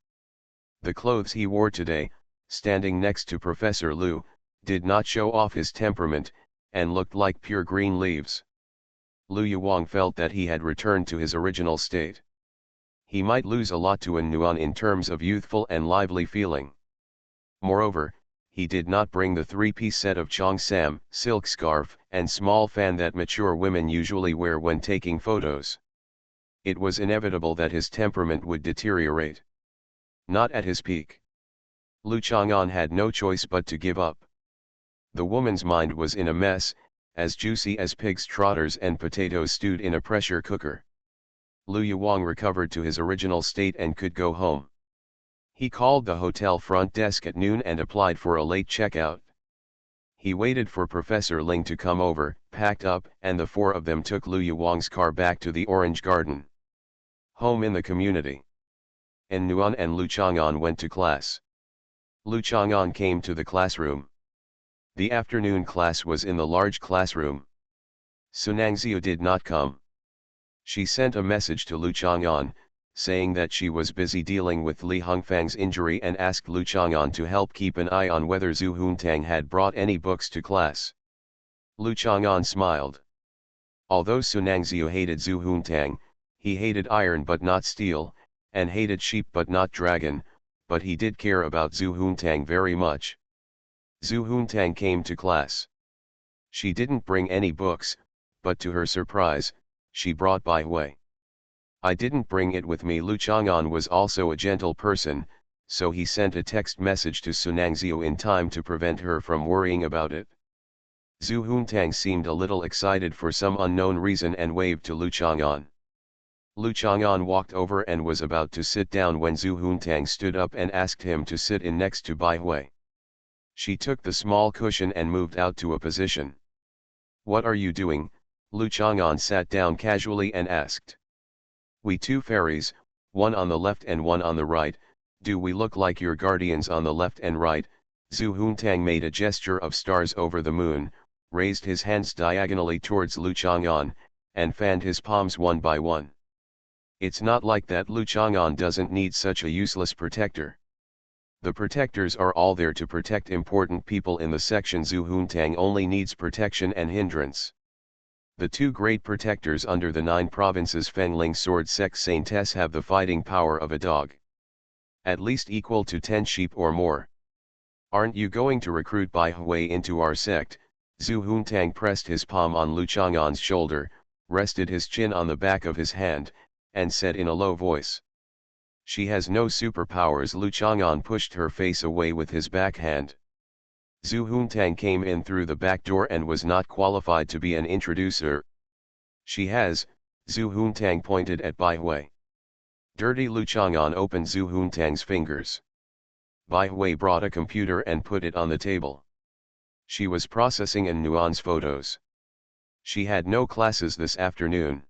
S1: The clothes he wore today, standing next to Professor Lu, did not show off his temperament, and looked like pure green leaves. Lu Yuwang felt that he had returned to his original state. He might lose a lot to En Nuan in terms of youthful and lively feeling. Moreover, he did not bring the three-piece set of cheongsam, silk scarf, and small fan that mature women usually wear when taking photos. It was inevitable that his temperament would deteriorate. Not at his peak. Lu Chang'an had no choice but to give up. The woman's mind was in a mess, as juicy as pig's trotters and potatoes stewed in a pressure cooker. Lu Yuwang recovered to his original state and could go home. He called the hotel front desk at noon and applied for a late checkout. He waited for Professor Ling to come over, packed up, and the four of them took Lu Yuwang's car back to the Orange Garden. Home in the community. En Nuan and Lu Chang'an went to class. Lu Chang'an came to the classroom. The afternoon class was in the large classroom. Sunangxiu did not come. She sent a message to Lu Chang'an, saying that she was busy dealing with Li Hongfang's injury and asked Lu Chang'an to help keep an eye on whether Zhu Huntang had brought any books to class. Lu Chang'an smiled. Although Sunangxiu hated Zhu Huntang, he hated iron but not steel, and hated sheep but not dragon, but he did care about Zhu Huntang very much. Zhu Huntang came to class. She didn't bring any books, but to her surprise, she brought Bai Hui. I didn't bring it with me. Lu Chang'an was also a gentle person, so he sent a text message to Sunangxiu in time to prevent her from worrying about it. Zhu Huntang seemed a little excited for some unknown reason and waved to Lu Chang'an. Lu Chang'an walked over and was about to sit down when Zhu Huntang stood up and asked him to sit in next to Bai Hui. She took the small cushion and moved out to a position. What are you doing? Lu Chang'an sat down casually and asked. We two fairies, one on the left and one on the right, do we look like your guardians on the left and right? Zhu Huntang made a gesture of stars over the moon, raised his hands diagonally towards Lu Chang'an, and fanned his palms one by one. It's not like that. Lu Chang'an doesn't need such a useless protector. The protectors are all there to protect important people in the section. Zhu Huntang only needs protection and hindrance. The two great protectors under the 9 provinces Fengling Sword Sect Saintess have the fighting power of a dog. At least equal to 10 sheep or more. Aren't you going to recruit Bai Hui into our sect? Zhu Huntang pressed his palm on Lu Chang'an's shoulder, rested his chin on the back of his hand, and said in a low voice. She has no superpowers. Lu Chang'an pushed her face away with his backhand. Zhu Huntang came in through the back door and was not qualified to be an introducer. She has, Zhu Huntang pointed at Bai Hui. Dirty. Lu Chang'an opened Zhu Huntang's fingers. Bai Hui brought a computer and put it on the table. She was processing En Nuan's photos. She had no classes this afternoon.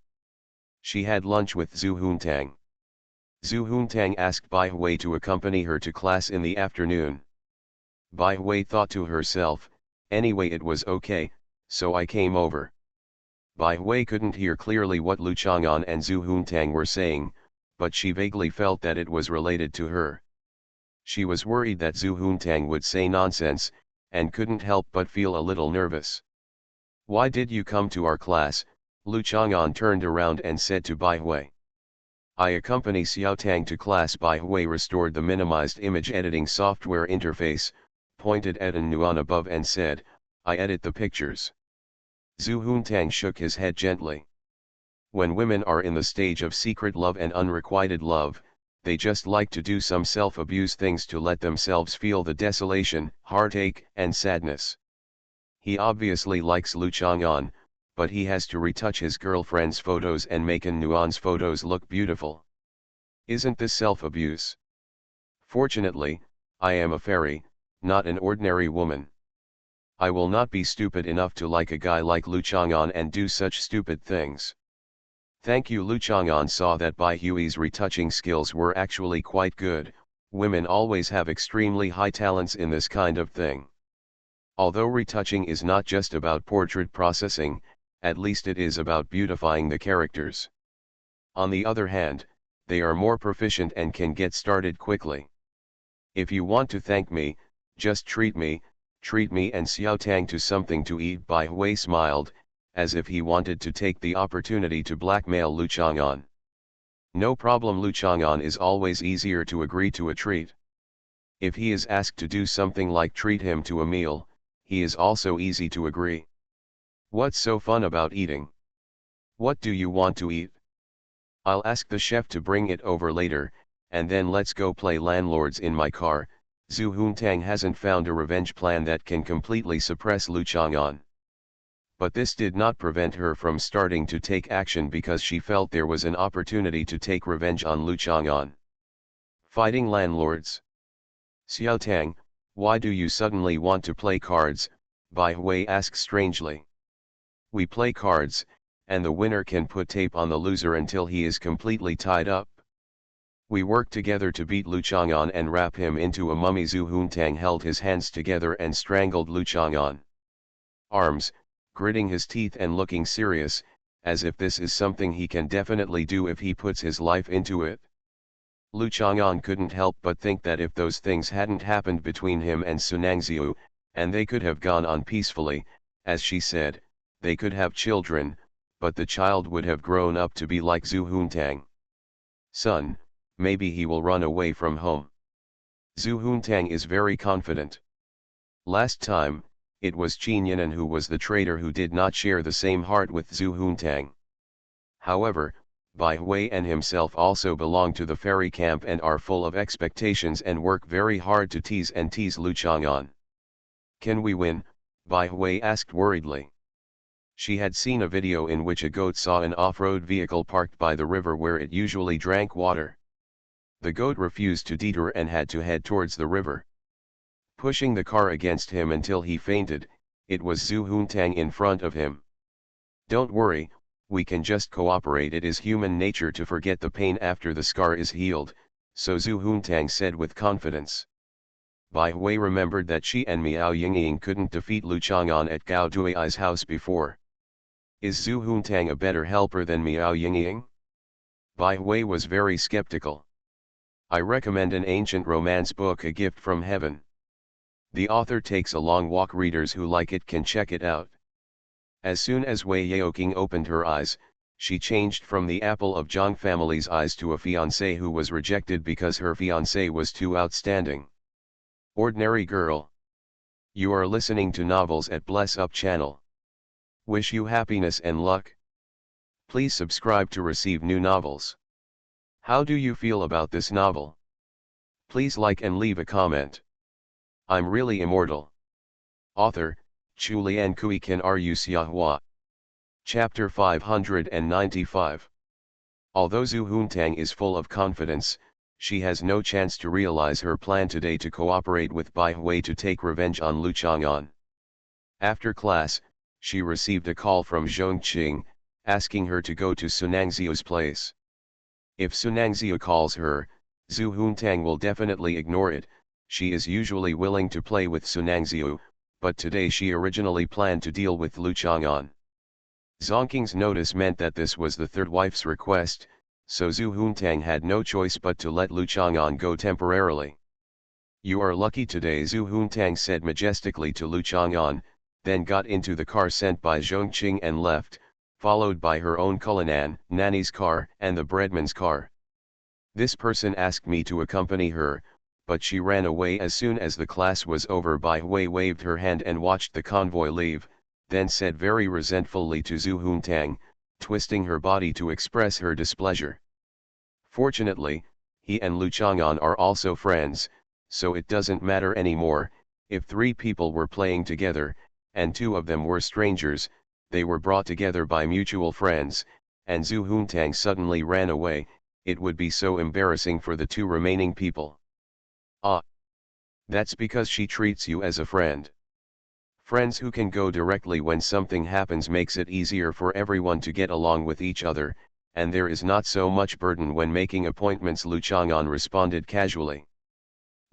S1: She had lunch with Zhu Huntang. Zhu Huntang asked Bai Hui to accompany her to class in the afternoon. Bai Hui thought to herself, anyway it was okay, so I came over. Bai Hui couldn't hear clearly what Lu Chang'an and Zhu Huntang were saying, but she vaguely felt that it was related to her. She was worried that Zhu Huntang would say nonsense, and couldn't help but feel a little nervous. Why did you come to our class? Lu Chang'an turned around and said to Bai Hui. I accompany Xiao Tang to class. Bai Hui restored the minimized image editing software interface, pointed at En Nuan above and said, I edit the pictures. Zhu Huntang shook his head gently. When women are in the stage of secret love and unrequited love, they just like to do some self-abuse things to let themselves feel the desolation, heartache, and sadness. He obviously likes Lu Chang'an, but he has to retouch his girlfriend's photos and make An Nuan's photos look beautiful. Isn't this self-abuse? Fortunately, I am a fairy, not an ordinary woman. I will not be stupid enough to like a guy like Lu Chang'an and do such stupid things. Thank you. Lu Chang'an saw that Bai Hui's retouching skills were actually quite good. Women always have extremely high talents in this kind of thing. Although retouching is not just about portrait processing, at least it is about beautifying the characters. On the other hand, they are more proficient and can get started quickly. If you want to thank me, just treat me and Xiao Tang to something to eat. Bai Hui smiled, as if he wanted to take the opportunity to blackmail Lu Chang'an. No problem. Lu Chang'an is always easier to agree to a treat. If he is asked to do something like treat him to a meal, he is also easy to agree. What's so fun about eating? What do you want to eat? I'll ask the chef to bring it over later, and then let's go play landlords in my car. Zhu Huntang hasn't found a revenge plan that can completely suppress Lu Chang'an. But this did not prevent her from starting to take action because she felt there was an opportunity to take revenge on Lu Chang'an. Fighting landlords. Xiao Tang, why do you suddenly want to play cards? Bai Hui asked strangely. We play cards, and the winner can put tape on the loser until he is completely tied up. We work together to beat Lu Chang'an and wrap him into a mummy. Zhu Huntang held his hands together and strangled Lu Chang'an. Arms, gritting his teeth and looking serious, as if this is something he can definitely do if he puts his life into it. Lu Chang'an couldn't help but think that if those things hadn't happened between him and Sunangziu, and they could have gone on peacefully, as she said, they could have children, but the child would have grown up to be like Zhu Huntang. Son, maybe he will run away from home. Zhu Huntang is very confident. Last time, it was Qin Yanan who was the traitor who did not share the same heart with Zhu Huntang. However, Bai Hui and himself also belong to the fairy camp and are full of expectations and work very hard to tease Lu Chang'an. Can we win? Bai Hui asked worriedly. She had seen a video in which a goat saw an off-road vehicle parked by the river where it usually drank water. The goat refused to detour and had to head towards the river. Pushing the car against him until he fainted, it was Zhu Huntang in front of him. Don't worry, we can just cooperate. It is human nature to forget the pain after the scar is healed, so Zhu Huntang said with confidence. Bai Hui remembered that she and Miao Yingying couldn't defeat Lu Chang'an at Gao Dui's house before. Is Zhu Huntang a better helper than Miao Yingying? Bai Hui was very skeptical. I recommend an ancient romance book, A Gift from Heaven. The author takes a long walk. Readers who like it can check it out. As soon as Wei Yaoqing opened her eyes, she changed from the apple of Zhang family's eyes to a fiancé who was rejected because her fiancé was too outstanding. Ordinary girl. You are listening to Novels at Bless Up channel. Wish you happiness and luck. Please subscribe to receive new novels. How do you feel about this novel? Please like and leave a comment. I'm really immortal. Author, Chulian Kui Kan Ru Xiahua. Chapter 595. Although Zhu Huntang is full of confidence, she has no chance to realize her plan today to cooperate with Bai Hui to take revenge on Lu Chang'an. After class, she received a call from Zhongqing, asking her to go to Sunangziu's place. If Sunangziu calls her, Zhu Huntang will definitely ignore it. She is usually willing to play with Sunangziu, but today she originally planned to deal with Lu Chang'an. Zhongqing's notice meant that this was the third wife's request, so Zhu Huntang had no choice but to let Lu Chang'an go temporarily. You are lucky today, Zhu Huntang said majestically to Lu Chang'an, then got into the car sent by Zhongqing and left, followed by her own Kulinan, Nanny's car, and the breadman's car. This person asked me to accompany her, but she ran away as soon as the class was over. Bai Hui waved her hand and watched the convoy leave, then said very resentfully to Zhu Huntang, twisting her body to express her displeasure. Fortunately, he and Lu Chang'an are also friends, so it doesn't matter anymore. If 3 people were playing together, and 2 of them were strangers, they were brought together by mutual friends, and Zhu Huntang suddenly ran away, it would be so embarrassing for the 2 remaining people. Ah! That's because she treats you as a friend. Friends who can go directly when something happens makes it easier for everyone to get along with each other, and there is not so much burden when making appointments. Lu Chang'an responded casually.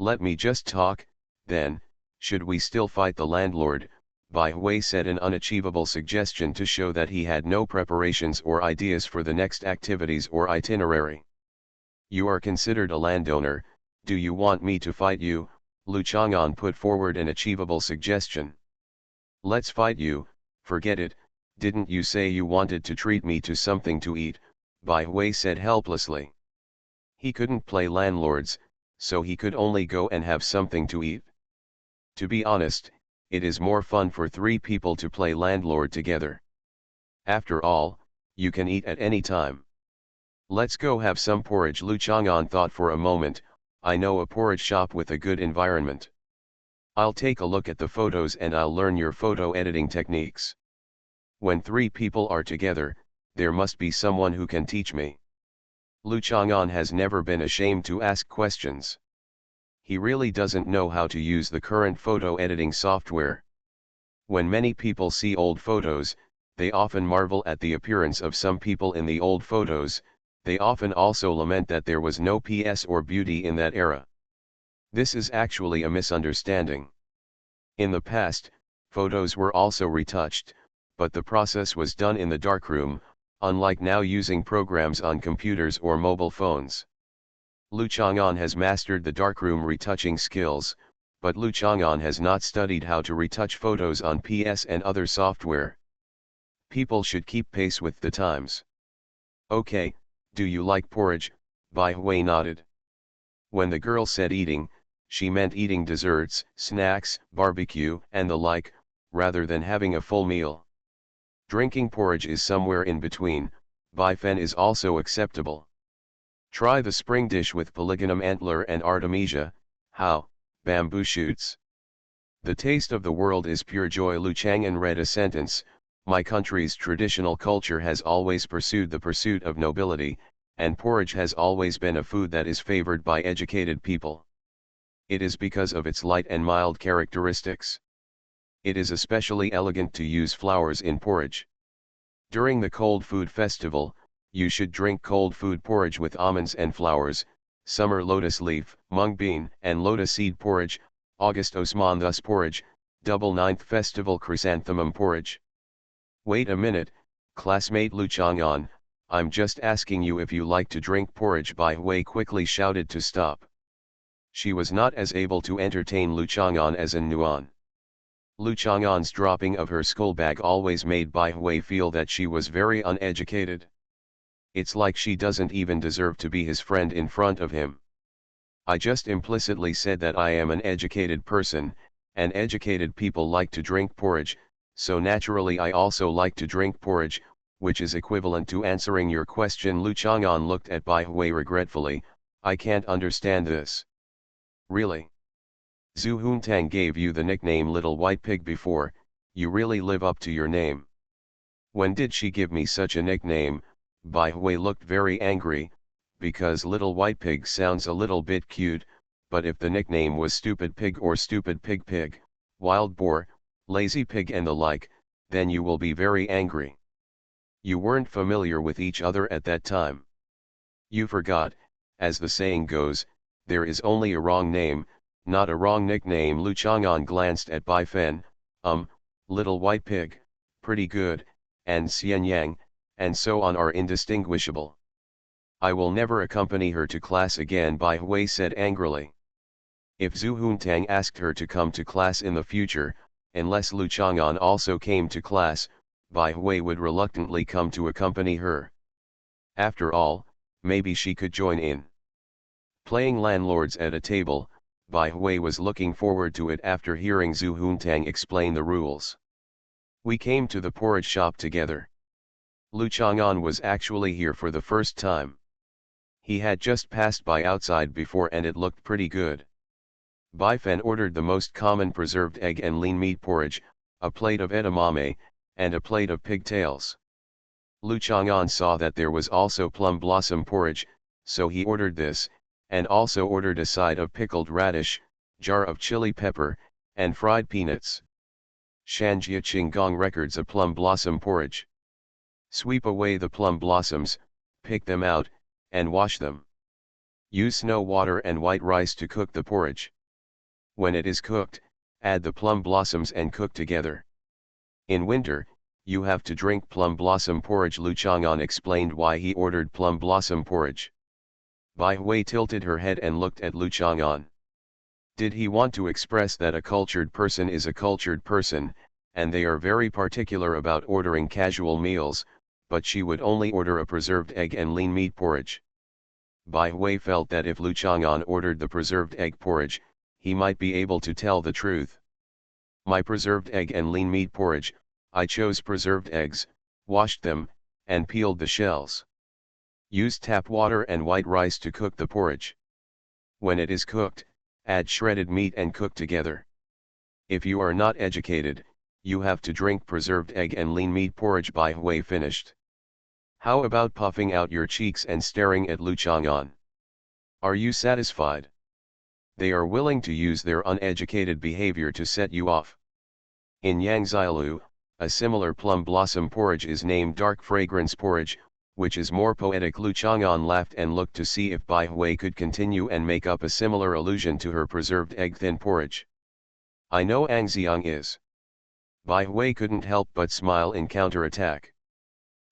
S1: Let me just talk, then. Should we still fight the landlord? Bai Hui said, an unachievable suggestion to show that he had no preparations or ideas for the next activities or itinerary. You are considered a landowner, do you want me to fight you? Lu Chang'an put forward an achievable suggestion. Let's fight you, forget it, didn't you say you wanted to treat me to something to eat? Bai Hui said helplessly. He couldn't play landlords, so he could only go and have something to eat. To be honest, it is more fun for 3 people to play landlord together. After all, you can eat at any time. Let's go have some porridge. Lu Chang'an thought for a moment. I know a porridge shop with a good environment. I'll take a look at the photos and I'll learn your photo editing techniques. When 3 people are together, there must be someone who can teach me. Lu Chang'an has never been ashamed to ask questions. He really doesn't know how to use the current photo editing software. When many people see old photos, they often marvel at the appearance of some people in the old photos, they often also lament that there was no PS or beauty in that era. This is actually a misunderstanding. In the past, photos were also retouched, but the process was done in the darkroom, unlike now using programs on computers or mobile phones. Lu Chang'an has mastered the darkroom retouching skills, but Lu Chang'an has not studied how to retouch photos on PS and other software. People should keep pace with the times. Okay, do you like porridge? Bai Hui nodded. When the girl said eating, she meant eating desserts, snacks, barbecue, and the like, rather than having a full meal. Drinking porridge is somewhere in between. Bai Fen is also acceptable. Try the spring dish with polygonum antler and artemisia. How? Bamboo shoots. The taste of the world is pure joy. Lu Chang'an read a sentence. My country's traditional culture has always pursued the pursuit of nobility, and porridge has always been a food that is favored by educated people. It is because of its light and mild characteristics. It is especially elegant to use flowers in porridge. During the cold food festival, you should drink cold food porridge with almonds and flowers, summer lotus leaf, mung bean and lotus seed porridge, August osmanthus porridge, double ninth festival chrysanthemum porridge. Wait a minute, classmate Lu Chang'an, I'm just asking you if you like to drink porridge. Bai Hui quickly shouted to stop. She was not as able to entertain Lu Chang'an as in Nuan. Lu Chang'an's dropping of her school bag always made Bai Hui feel that she was very uneducated. It's like she doesn't even deserve to be his friend in front of him. I just implicitly said that I am an educated person, and educated people like to drink porridge, so naturally I also like to drink porridge, which is equivalent to answering your question. Lu Chang'an looked at Bai Hui regretfully. I can't understand this. Really? Zhu Huntang gave you the nickname Little White Pig before, you really live up to your name. When did she give me such a nickname? Bai Hui looked very angry, because Little White Pig sounds a little bit cute, but if the nickname was Stupid Pig or Stupid Pig Pig, Wild Boar, Lazy Pig and the like, then you will be very angry. You weren't familiar with each other at that time. You forgot, as the saying goes, there is only a wrong name, not a wrong nickname. Lu Chang'an glanced at Bai Fen, Little White Pig, pretty good, and Xian Yang, and so on are indistinguishable. I will never accompany her to class again, Bai Hui said angrily. If Zhu Huntang asked her to come to class in the future, unless Lu Chang'an also came to class, Bai Hui would reluctantly come to accompany her. After all, maybe she could join in. Playing landlords at a table, Bai Hui was looking forward to it after hearing Zhu Huntang explain the rules. We came to the porridge shop together. Lu Chang'an was actually here for the first time. He had just passed by outside before and it looked pretty good. Bai Fen ordered the most common preserved egg and lean meat porridge, a plate of edamame, and a plate of pigtails. Lu Chang'an saw that there was also plum blossom porridge, so he ordered this, and also ordered a side of pickled radish, jar of chili pepper, and fried peanuts. Shanjia Qinggong records a plum blossom porridge. Sweep away the plum blossoms, pick them out, and wash them. Use snow water and white rice to cook the porridge. When it is cooked, add the plum blossoms and cook together. In winter, you have to drink plum blossom porridge. Lu Chang'an explained why he ordered plum blossom porridge. Bai Hui tilted her head and looked at Lu Chang'an. Did he want to express that a cultured person is a cultured person, and they are very particular about ordering casual meals, but she would only order a preserved egg and lean meat porridge? Bai Hui felt that if Lu Chang'an ordered the preserved egg porridge, he might be able to tell the truth. My preserved egg and lean meat porridge, I chose preserved eggs, washed them, and peeled the shells. Use tap water and white rice to cook the porridge. When it is cooked, add shredded meat and cook together. If you are not educated, you have to drink preserved egg and lean meat porridge. Bai Hui finished. How about puffing out your cheeks and staring at Lu Chang'an? Are you satisfied? They are willing to use their uneducated behavior to set you off. In Yangzilu, a similar plum blossom porridge is named dark fragrance porridge, which is more poetic. Lu Chang'an laughed and looked to see if Bai Hui could continue and make up a similar allusion to her preserved egg thin porridge. I know Angxiang is. Bai Hui couldn't help but smile in counterattack.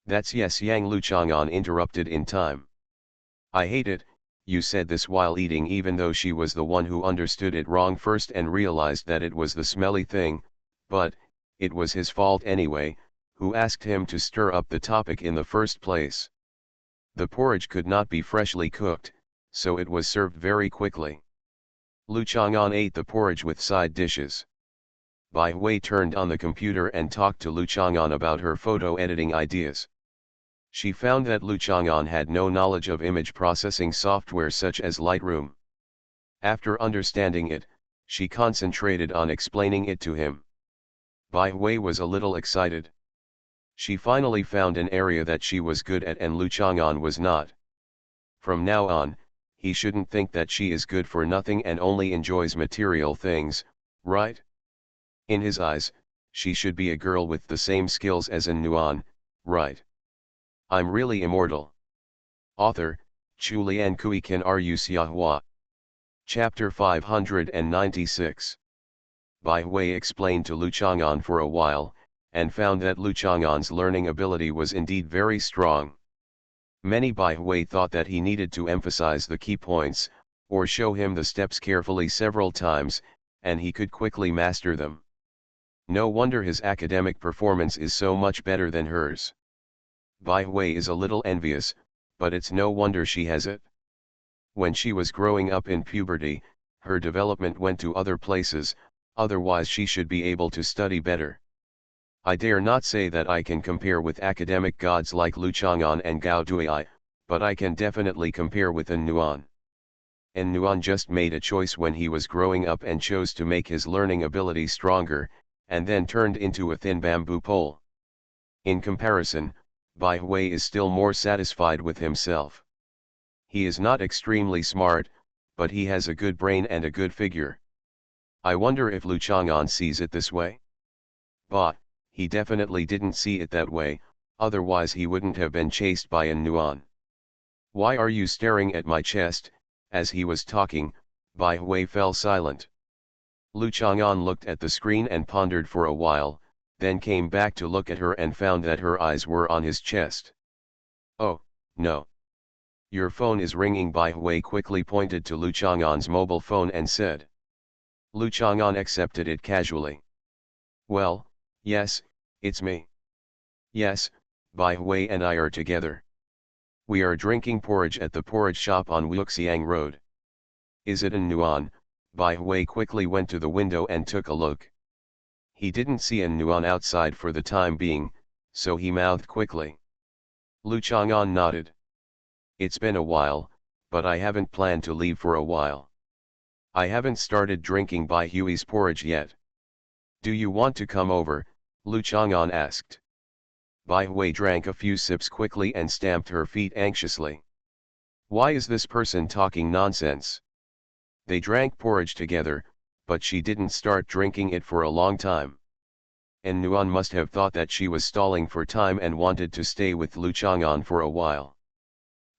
S1: That's yes, Yang. Lu Chang'an interrupted in time. I hate it. You said this while eating, even though she was the one who understood it wrong first and realized that it was the smelly thing, but, it was his fault anyway. Who asked him to stir up the topic in the first place? The porridge could not be freshly cooked, so it was served very quickly. Lu Chang'an ate the porridge with side dishes. Bai Hui turned on the computer and talked to Lu Chang'an about her photo editing ideas. She found that Lu Chang'an had no knowledge of image processing software such as Lightroom. After understanding it, she concentrated on explaining it to him. Bai Hui was a little excited. She finally found an area that she was good at and Lu Chang'an was not. From now on, he shouldn't think that she is good for nothing and only enjoys material things, right? In his eyes, she should be a girl with the same skills as An Nuan, right? I'm really immortal. Author, Chu Lian Kui Kan Ru Xiahua. Chapter 596. Bai Hui explained to Lu Chang'an for a while, and found that Lu Chang'an's learning ability was indeed very strong. Many Bai Hui thought that he needed to emphasize the key points, or show him the steps carefully several times, and he could quickly master them. No wonder his academic performance is so much better than hers. Bai Hui is a little envious, but it's no wonder she has it. When she was growing up in puberty, her development went to other places, otherwise she should be able to study better. I dare not say that I can compare with academic gods like Lu Chang'an and Gao Duai, but I can definitely compare with An Nuan. An Nuan just made a choice when he was growing up and chose to make his learning ability stronger, and then turned into a thin bamboo pole. In comparison, Bai Hui is still more satisfied with himself. He is not extremely smart, but he has a good brain and a good figure. I wonder if Lu Chang'an sees it this way? But, he definitely didn't see it that way, otherwise he wouldn't have been chased by An Nuan. Why are you staring at my chest? As he was talking, Bai Hui fell silent. Lu Chang'an looked at the screen and pondered for a while, then came back to look at her and found that her eyes were on his chest. Oh, no. Your phone is ringing. Bai Hui quickly pointed to Lu Chang'an's mobile phone and said. Lu Chang'an accepted it casually. Well, yes, it's me. Yes, Bai Hui and I are together. We are drinking porridge at the porridge shop on Wuxiang Road. Is it An Nuan? Bai Hui quickly went to the window and took a look. He didn't see An Nuan outside for the time being, so he mouthed quickly. Lu Chang'an nodded. It's been a while, but I haven't planned to leave for a while. I haven't started drinking Bai Hui's porridge yet. Do you want to come over? Lu Chang'an asked. Bai Hui drank a few sips quickly and stamped her feet anxiously. Why is this person talking nonsense? They drank porridge together, but she didn't start drinking it for a long time. And Nuan must have thought that she was stalling for time and wanted to stay with Lu Chang'an for a while.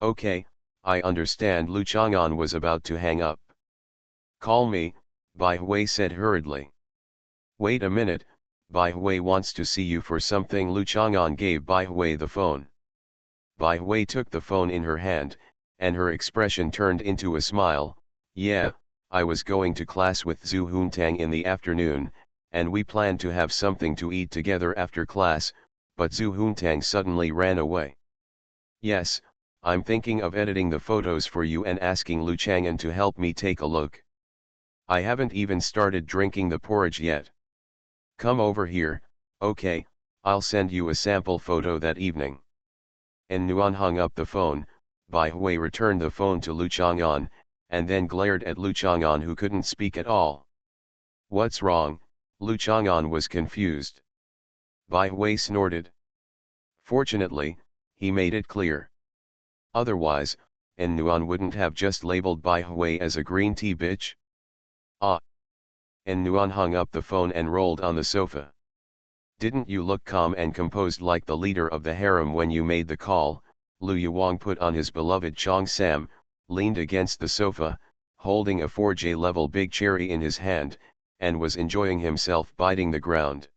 S1: Okay, I understand. Lu Chang'an was about to hang up. Call me, Bai Hui said hurriedly. Wait a minute, Bai Hui wants to see you for something. Lu Chang'an gave Bai Hui the phone. Bai Hui took the phone in her hand, and her expression turned into a smile. Yeah, I was going to class with Zhu Huntang in the afternoon, and we planned to have something to eat together after class, but Zhu Huntang suddenly ran away. Yes, I'm thinking of editing the photos for you and asking Lu Chang'an to help me take a look. I haven't even started drinking the porridge yet. Come over here, okay, I'll send you a sample photo that evening. And Nuan hung up the phone. Bai Hui returned the phone to Lu Chang'an, and then glared at Lu Chang'an, who couldn't speak at all. What's wrong? Lu Chang'an was confused. Bai Hui snorted. Fortunately, he made it clear. Otherwise, An Nuan wouldn't have just labeled Bai Hui as a green tea bitch. Ah. An Nuan hung up the phone and rolled on the sofa. Didn't you look calm and composed like the leader of the harem when you made the call? Lu Yuang put on his beloved Chong Sam, leaned against the sofa, holding a 4J level big cherry in his hand, and was enjoying himself biting the ground.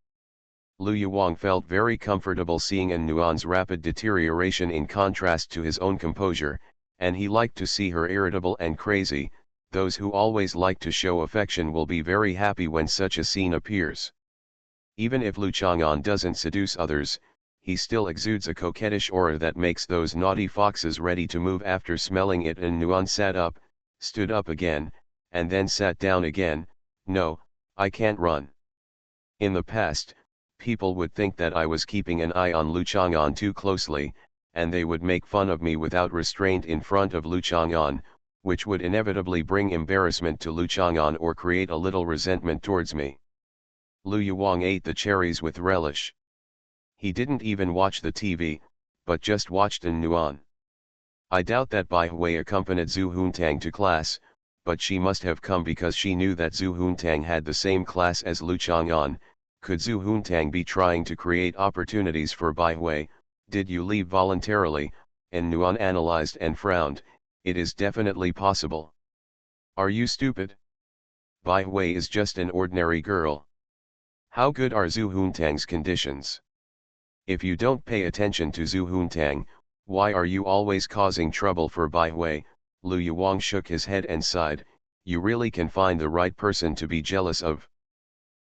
S1: Lu Yuang felt very comfortable seeing An Nuan's rapid deterioration in contrast to his own composure, and he liked to see her irritable and crazy. Those who always like to show affection will be very happy when such a scene appears. Even if Lu Chang'an doesn't seduce others, he still exudes a coquettish aura that makes those naughty foxes ready to move after smelling it. And Nuan sat up, stood up again, and then sat down again. No, I can't run. In the past, people would think that I was keeping an eye on Lu Chang'an too closely, and they would make fun of me without restraint in front of Lu Chang'an, which would inevitably bring embarrassment to Lu Chang'an or create a little resentment towards me. Lu Yuang ate the cherries with relish. He didn't even watch the TV, but just watched An Nuan. I doubt that Bai Hui accompanied Zhu Huntang to class, but she must have come because she knew that Zhu Huntang had the same class as Lu Chang'an. Could Zhu Huntang be trying to create opportunities for Bai Hui? Did you leave voluntarily? An Nuan analyzed and frowned. It is definitely possible. Are you stupid? Bai Hui is just an ordinary girl. How good are Zhu Huntang's conditions? If you don't pay attention to Zhu Huntang, why are you always causing trouble for Bai Hui? Lu Yuang shook his head and sighed. You really can find the right person to be jealous of.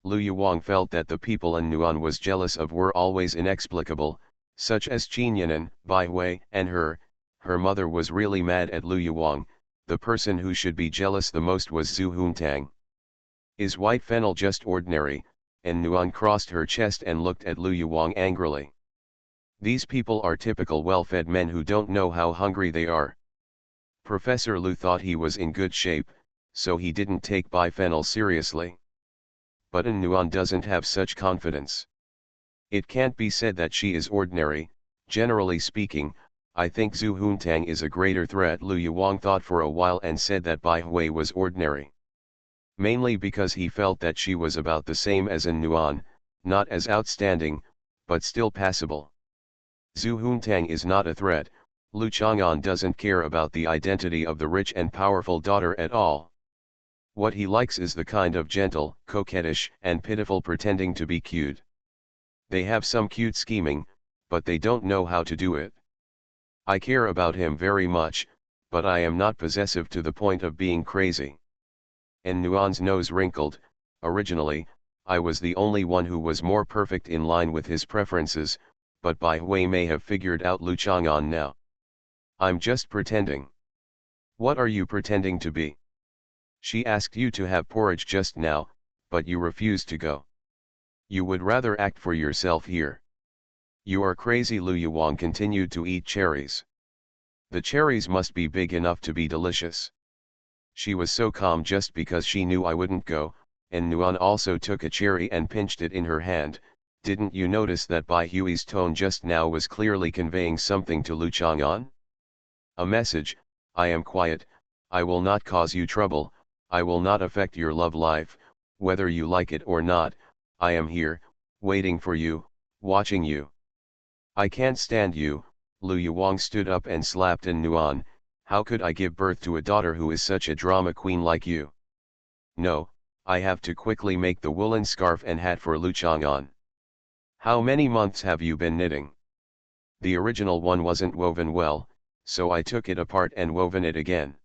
S1: Lu Yuang felt that the people An Nuan was jealous of were always inexplicable, such as Qinyanan, Bai Hui, and her. Her mother was really mad at Lu Yuang. The person who should be jealous the most was Zhu Huntang. Is white fennel just ordinary? And Nuan crossed her chest and looked at Lu Yuang angrily. These people are typical well-fed men who don't know how hungry they are. Professor Lu thought he was in good shape, so he didn't take bifenol seriously. But An Nuan doesn't have such confidence. It can't be said that she is ordinary. Generally speaking, I think Zhu Huntang is a greater threat. Lu Yuang thought for a while and said that Bai Hui was ordinary. Mainly because he felt that she was about the same as An Nuan, not as outstanding, but still passable. Zhu Huntang is not a threat. Lu Chang'an doesn't care about the identity of the rich and powerful daughter at all. What he likes is the kind of gentle, coquettish, and pitiful pretending to be cute. They have some cute scheming, but they don't know how to do it. I care about him very much, but I am not possessive to the point of being crazy. And Nuan's nose wrinkled. Originally, I was the only one who was more perfect in line with his preferences, but Bai Hui may have figured out Lu Chang'an now. I'm just pretending. What are you pretending to be? She asked you to have porridge just now, but you refused to go. You would rather act for yourself here. You are crazy. Lu Yuwang continued to eat cherries. The cherries must be big enough to be delicious. She was so calm just because she knew I wouldn't go, and Nuan also took a cherry and pinched it in her hand. Didn't you notice that Bai Hui's tone just now was clearly conveying something to Lu Chang'an? A message: I am quiet, I will not cause you trouble, I will not affect your love life, whether you like it or not, I am here, waiting for you, watching you. I can't stand you. Lu Yuwang stood up and slapped An Nuan. How could I give birth to a daughter who is such a drama queen like you? No, I have to quickly make the woolen scarf and hat for Lu Chang'an. How many months have you been knitting? The original one wasn't woven well, so I took it apart and woven it again.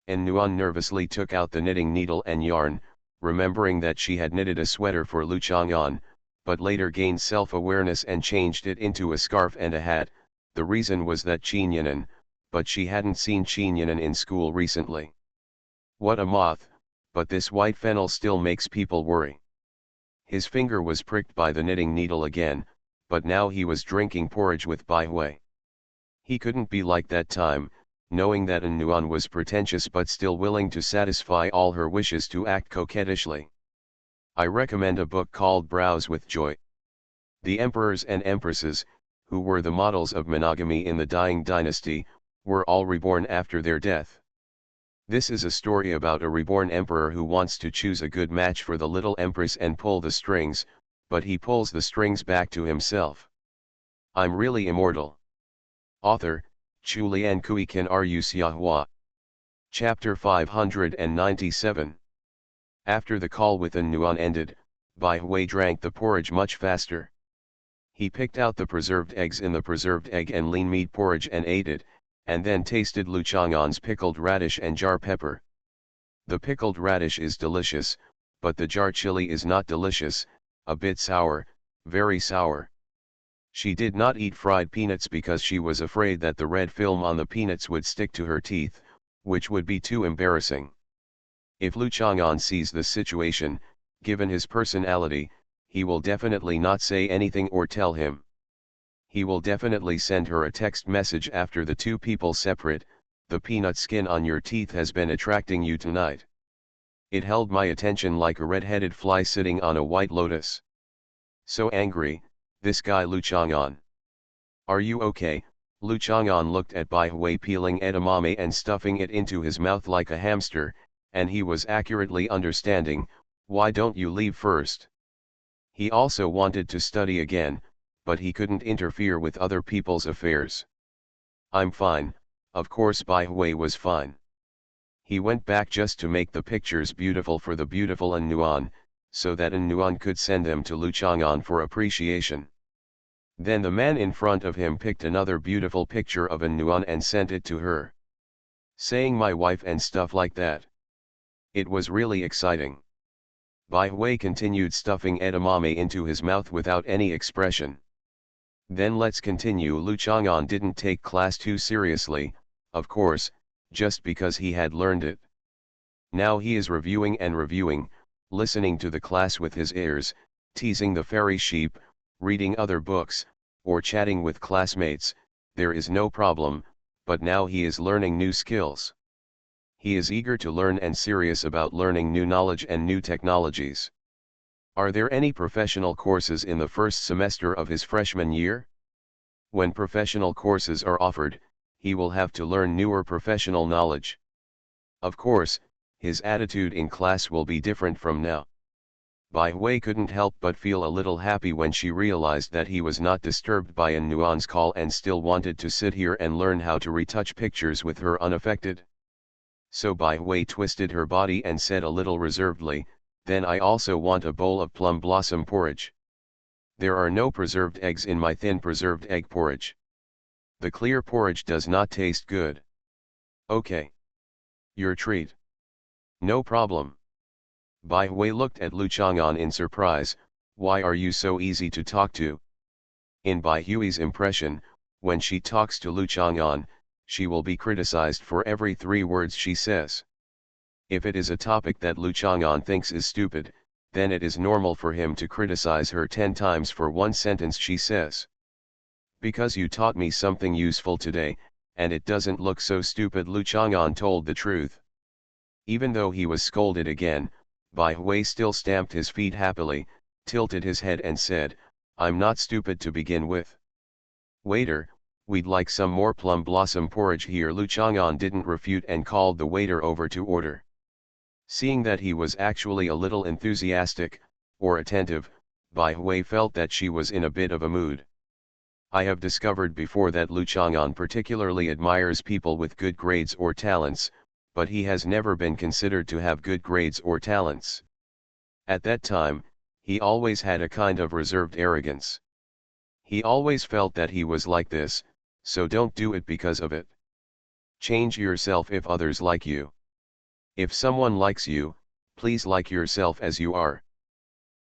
S1: And Nuan nervously took out the knitting needle and yarn, remembering that she had knitted a sweater for Lu Chang'an, but later gained self-awareness and changed it into a scarf and a hat. The reason was that Qin Yinan, but she hadn't seen Qin Yinan in school recently. What a moth, but this white fennel still makes people worry. His finger was pricked by the knitting needle again, but now he was drinking porridge with Bai Hui. He couldn't be like that time, knowing that An Nuan was pretentious but still willing to satisfy all her wishes to act coquettishly. I recommend a book called Browse with Joy. The emperors and empresses, who were the models of monogamy in the dying dynasty, were all reborn after their death. This is a story about a reborn emperor who wants to choose a good match for the little empress and pull the strings, but he pulls the strings back to himself. I'm really immortal. Author, Chu Lian Kui Kan Ru Xiahua. Chapter 597. After the call with An Nuan ended, Bai Hui drank the porridge much faster. He picked out the preserved eggs in the preserved egg and lean meat porridge and ate it, and then tasted Lu Chang'an's pickled radish and jar pepper. The pickled radish is delicious, but the jar chili is not delicious, a bit sour, very sour. She did not eat fried peanuts because she was afraid that the red film on the peanuts would stick to her teeth, which would be too embarrassing. If Lu Chang'an sees the situation, given his personality, he will definitely not say anything or tell him. He will definitely send her a text message after the two people separate. The peanut skin on your teeth has been attracting you tonight. It held my attention like a red-headed fly sitting on a white lotus. So angry, this guy Lu Chang'an. Are you okay? Lu Chang'an looked at Bai Hui peeling edamame and stuffing it into his mouth like a hamster, and he was accurately understanding. Why don't you leave first? He also wanted to study again, but he couldn't interfere with other people's affairs. I'm fine. Of course Bai Hui was fine. He went back just to make the pictures beautiful for the beautiful An Nuan, so that An Nuan could send them to Lu Chang'an for appreciation. Then the man in front of him picked another beautiful picture of An Nuan and sent it to her. Saying my wife and stuff like that. It was really exciting. Bai Hui continued stuffing edamame into his mouth without any expression. Then let's continue. Lu Chang'an didn't take class too seriously, of course, just because he had learned it. Now he is reviewing and reviewing, listening to the class with his ears, teasing the fairy sheep, reading other books, or chatting with classmates. There is no problem, but now he is learning new skills. He is eager to learn and serious about learning new knowledge and new technologies. Are there any professional courses in the first semester of his freshman year? When professional courses are offered, he will have to learn newer professional knowledge. Of course, his attitude in class will be different from now. Bai Hui couldn't help but feel a little happy when she realized that he was not disturbed by An Nuan's call and still wanted to sit here and learn how to retouch pictures with her unaffected. So Bai Hui twisted her body and said a little reservedly, then I also want a bowl of plum blossom porridge. There are no preserved eggs in my thin preserved egg porridge. The clear porridge does not taste good. Okay. Your treat. No problem. Bai Hui looked at Lu Chang'an in surprise. Why are you so easy to talk to? In Bai Hui's impression, when she talks to Lu Chang'an, she will be criticized for every 3 words she says. If it is a topic that Lu Chang'an thinks is stupid, then it is normal for him to criticize her 10 times for one sentence she says. Because you taught me something useful today, and it doesn't look so stupid. Lu Chang'an told the truth. Even though he was scolded again, Bai Hui still stamped his feet happily, tilted his head and said, "I'm not stupid to begin with. Waiter, we'd like some more plum blossom porridge here." Lu Chang'an didn't refute and called the waiter over to order. Seeing that he was actually a little enthusiastic, or attentive, Bai Hui felt that she was in a bit of a mood. I have discovered before that Lu Chang'an particularly admires people with good grades or talents, but he has never been considered to have good grades or talents. At that time, he always had a kind of reserved arrogance. He always felt that he was like this, so don't do it because of it. Change yourself if others like you. If someone likes you, please like yourself as you are.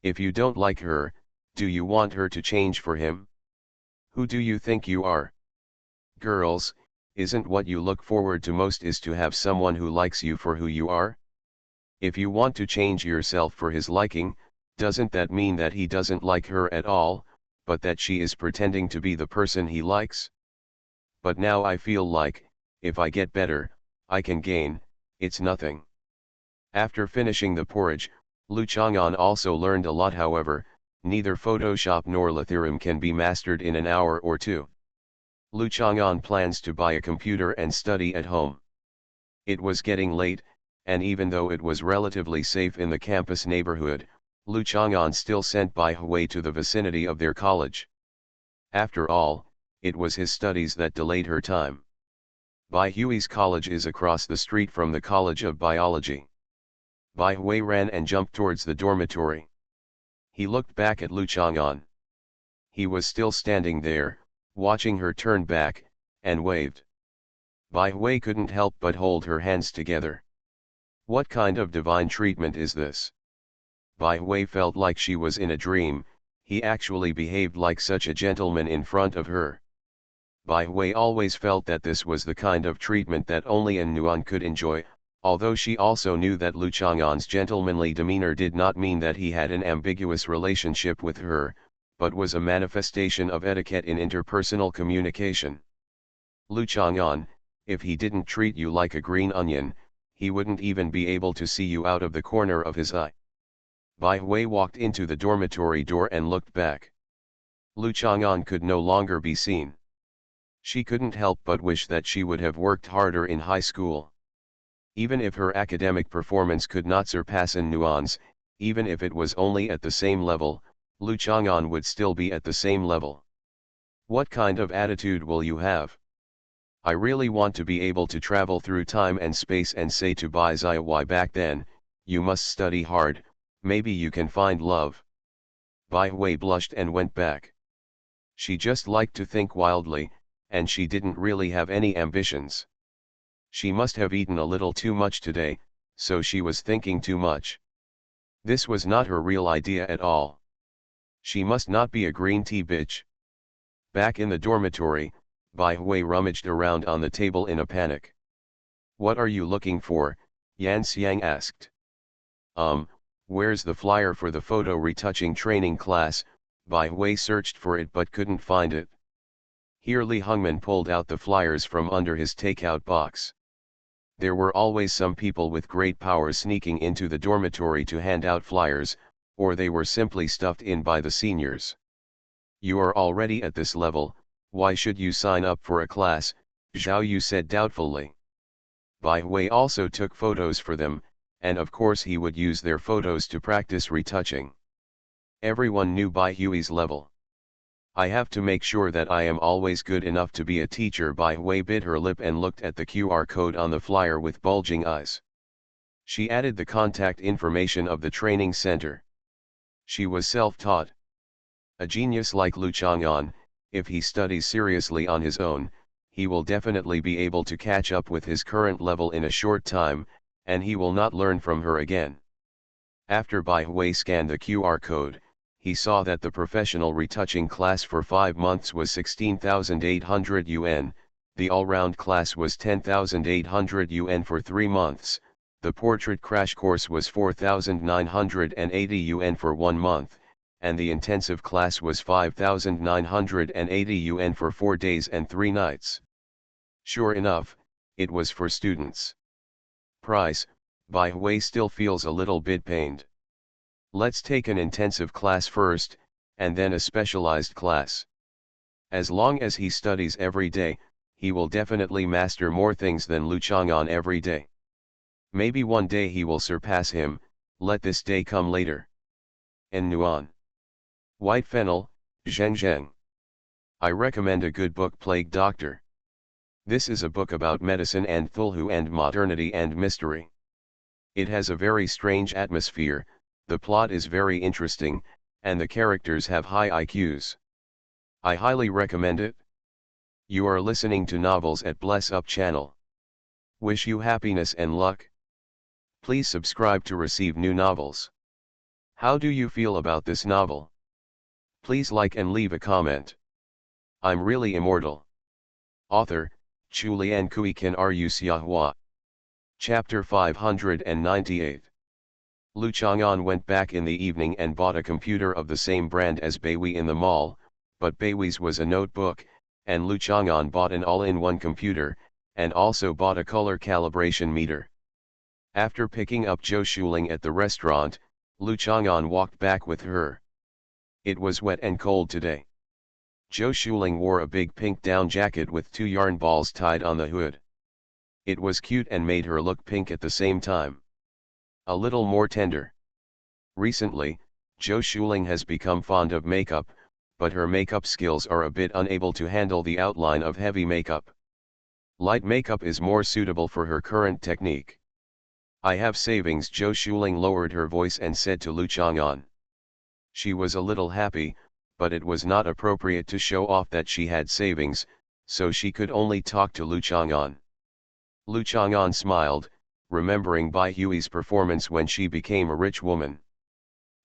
S1: If you don't like her, do you want her to change for him? Who do you think you are? Girls, isn't what you look forward to most is to have someone who likes you for who you are? If you want to change yourself for his liking, doesn't that mean that he doesn't like her at all, but that she is pretending to be the person he likes? But now I feel like, if I get better, I can gain, it's nothing. After finishing the porridge, Lu Chang'an also learned a lot. However, neither Photoshop nor Litherum can be mastered in an hour or two. Lu Chang'an plans to buy a computer and study at home. It was getting late, and even though it was relatively safe in the campus neighborhood, Lu Chang'an still sent Bai Hui to the vicinity of their college. After all, it was his studies that delayed her time. Bai Hui's college is across the street from the College of Biology. Bai Hui ran and jumped towards the dormitory. He looked back at Lu Chang'an. He was still standing there, watching her turn back, and waved. Bai Hui couldn't help but hold her hands together. What kind of divine treatment is this? Bai Hui felt like she was in a dream. He actually behaved like such a gentleman in front of her. Bai Hui always felt that this was the kind of treatment that only An Nuan could enjoy, although she also knew that Lu Chang'an's gentlemanly demeanor did not mean that he had an ambiguous relationship with her, but was a manifestation of etiquette in interpersonal communication. Lu Chang'an, if he didn't treat you like a green onion, he wouldn't even be able to see you out of the corner of his eye. Bai Hui walked into the dormitory door and looked back. Lu Chang'an could no longer be seen. She couldn't help but wish that she would have worked harder in high school. Even if her academic performance could not surpass An Nuan's, even if it was only at the same level, Lu Chang'an would still be at the same level. What kind of attitude will you have? I really want to be able to travel through time and space and say to Bai Zai back then, you must study hard, maybe you can find love. Bai Hui blushed and went back. She just liked to think wildly, and she didn't really have any ambitions. She must have eaten a little too much today, so she was thinking too much. This was not her real idea at all. She must not be a green tea bitch. Back in the dormitory, Bai Hui rummaged around on the table in a panic. What are you looking for? Yan Xiang asked. Where's the flyer for the photo retouching training class? Bai Hui searched for it but couldn't find it. Here Li Hongman pulled out the flyers from under his takeout box. There were always some people with great powers sneaking into the dormitory to hand out flyers, or they were simply stuffed in by the seniors. You are already at this level, why should you sign up for a class? Zhao Yu said doubtfully. Bai Hui also took photos for them, and of course he would use their photos to practice retouching. Everyone knew Bai Hui's level. I have to make sure that I am always good enough to be a teacher. Bai Hui bit her lip and looked at the QR code on the flyer with bulging eyes. She added the contact information of the training center. She was self-taught. A genius like Lu Chang'an, if he studies seriously on his own, he will definitely be able to catch up with his current level in a short time, and he will not learn from her again. After Bai Hui scanned the QR code, he saw that the professional retouching class for 5 months was 16,800 yuan, the all-round class was 10,800 yuan for 3 months, The portrait crash course was 4,980 yuan for 1 month, and the intensive class was 5,980 yuan for 4 days and 3 nights. Sure enough, it was for students. Price, Bai Hui still feels a little bit pained. Let's take an intensive class first, and then a specialized class. As long as he studies every day, he will definitely master more things than Lu Chang'an every day. Maybe one day he will surpass him, let this day come later. En Nuan. White Fennel, Zheng Zheng. I recommend a good book, Plague Doctor. This is a book about medicine and Thulhu and modernity and mystery. It has a very strange atmosphere, the plot is very interesting, and the characters have high IQs. I highly recommend it. You are listening to Novels at Bless Up channel. Wish you happiness and luck. Please subscribe to receive new novels. How do you feel about this novel? Please like and leave a comment. I'm really immortal. Author, Chulian Kui Kan Ru Xiahua. Chapter 598. Lu Chang'an went back in the evening and bought a computer of the same brand as Beihui in the mall, but Beihui's was a notebook, and Lu Chang'an bought an all-in-one computer, and also bought a color calibration meter. After picking up Zhou Shuling at the restaurant, Lu Chang'an walked back with her. It was wet and cold today. Zhou Shuling wore a big pink down jacket with 2 yarn balls tied on the hood. It was cute and made her look pink at the same time. A little more tender. Recently, Zhou Shuling has become fond of makeup, but her makeup skills are a bit unable to handle the outline of heavy makeup. Light makeup is more suitable for her current technique. I have savings. Zhou Shuling lowered her voice and said to Lu Chang'an. She was a little happy, but it was not appropriate to show off that she had savings, so she could only talk to Lu Chang'an. Lu Chang'an smiled, remembering Bai Hui's performance when she became a rich woman.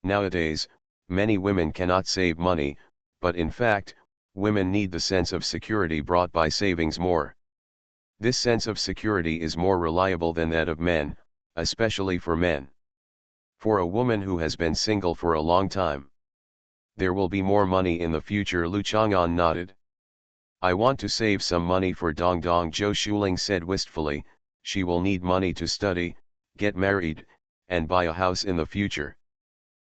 S1: Nowadays, many women cannot save money, but in fact, women need the sense of security brought by savings more. This sense of security is more reliable than that of men, especially for men. For a woman who has been single for a long time, there will be more money in the future. Lu Chang'an nodded. I want to save some money for Dong Dong, Zhou Shuling said wistfully. She will need money to study, get married, and buy a house in the future.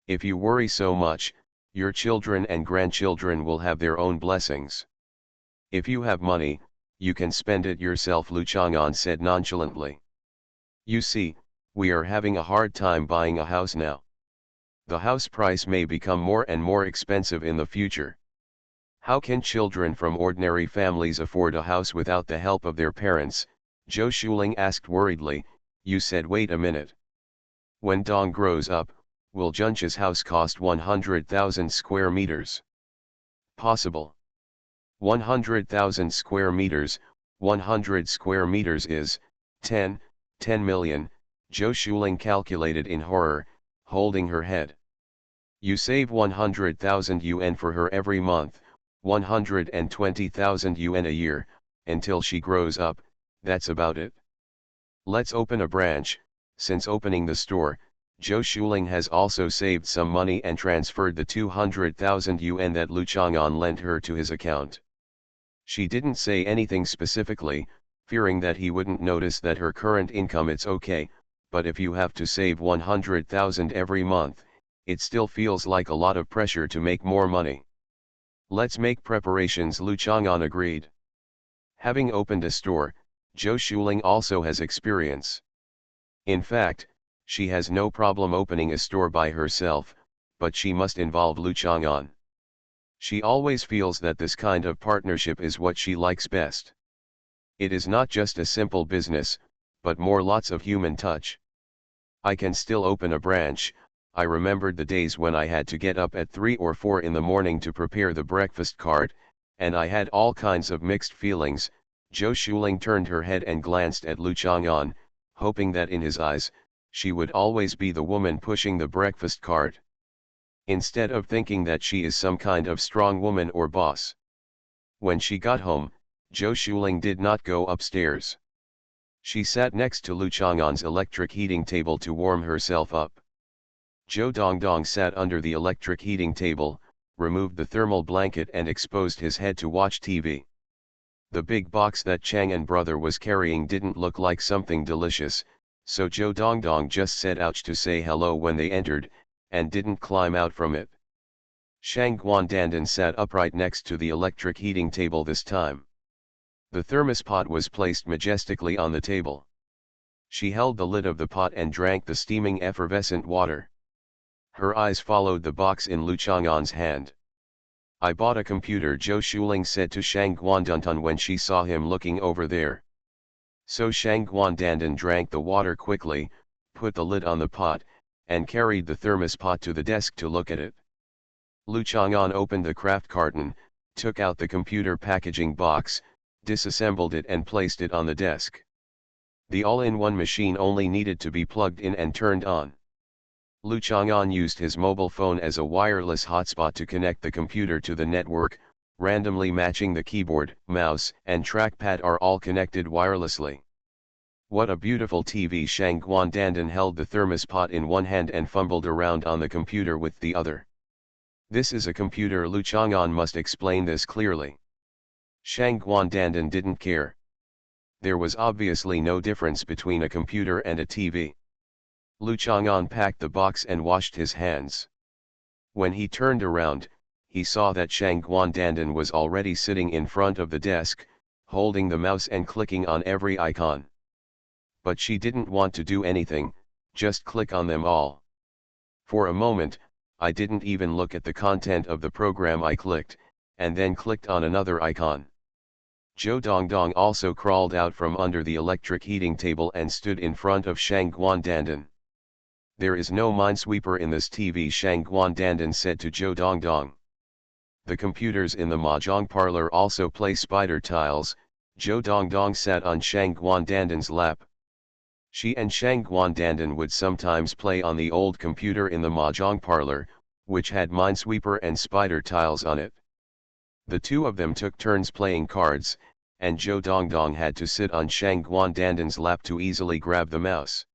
S1: If you worry so much, your children and grandchildren will have their own blessings. If you have money, you can spend it yourself, Lu Chang'an said nonchalantly. You see, we are having a hard time buying a house now. The house price may become more and more expensive in the future. How can children from ordinary families afford a house without the help of their parents? Zhou Shuling asked worriedly. You said wait a minute. When Dong grows up, will Juncha's house cost 100,000 square meters? Possible. 100,000 square meters, 100 square meters is 10 million, Zhou Shuling calculated in horror, holding her head. You save 100,000 yuan for her every month, 120,000 yuan a year, until she grows up, that's about it. Let's open a branch. Since opening the store, Zhou Shuling has also saved some money and transferred the 200,000 yuan that Lu Chang'an lent her to his account. She didn't say anything specifically, fearing that he wouldn't notice that her current income it's okay, but if you have to save 100,000 every month, it still feels like a lot of pressure to make more money. Let's make preparations, Lu Chang'an agreed. Having opened a store, Zhou Shuling also has experience. In fact, she has no problem opening a store by herself, but she must involve Lu Chang'an. She always feels that this kind of partnership is what she likes best. It is not just a simple business, but more lots of human touch. I can still open a branch. I remembered the days when I had to get up at 3 or 4 in the morning to prepare the breakfast cart, and I had all kinds of mixed feelings. Zhou Shuling turned her head and glanced at Lu Chang'an, hoping that in his eyes, she would always be the woman pushing the breakfast cart, instead of thinking that she is some kind of strong woman or boss. When she got home, Zhou Shuling did not go upstairs. She sat next to Lu Chang'an's electric heating table to warm herself up. Zhou Dongdong sat under the electric heating table, removed the thermal blanket and exposed his head to watch TV. The big box that Chang'an brother was carrying didn't look like something delicious, so Zhou Dongdong just said ouch to say hello when they entered, and didn't climb out from it. Shang Guandandan sat upright next to the electric heating table this time. The thermos pot was placed majestically on the table. She held the lid of the pot and drank the steaming effervescent water. Her eyes followed the box in Lu Chang'an's hand. I bought a computer, Zhou Shuling said to Shang Guandandan when she saw him looking over there. So Shang Guandandan drank the water quickly, put the lid on the pot, and carried the thermos pot to the desk to look at it. Lu Chang'an opened the craft carton, took out the computer packaging box, disassembled it and placed it on the desk. The all-in-one machine only needed to be plugged in and turned on. Lu Chang'an used his mobile phone as a wireless hotspot to connect the computer to the network, randomly matching the keyboard, mouse, and trackpad are all connected wirelessly. What a beautiful TV! Shang Guandandan held the thermos pot in one hand and fumbled around on the computer with the other. This is a computer. Lu Chang'an must explain this clearly. Shang Guandandan didn't care. There was obviously no difference between a computer and a TV. Lu Chang'an packed the box and washed his hands. When he turned around, he saw that Shang Guandandan was already sitting in front of the desk, holding the mouse and clicking on every icon. But she didn't want to do anything, just click on them all. For a moment, I didn't even look at the content of the program. I clicked, and then clicked on another icon. Zhou Dongdong also crawled out from under the electric heating table and stood in front of Shang Guandandan. There is no minesweeper in this TV, Shang Guandandan said to Zhou Dongdong. The computers in the mahjong parlor also play spider tiles. Zhou Dongdong sat on Shang Guandandan's lap. She and Shang Guandandan would sometimes play on the old computer in the mahjong parlor, which had minesweeper and spider tiles on it. The two of them took turns playing cards, and Zhou Dongdong had to sit on Shang Guandandan's lap to easily grab the mouse.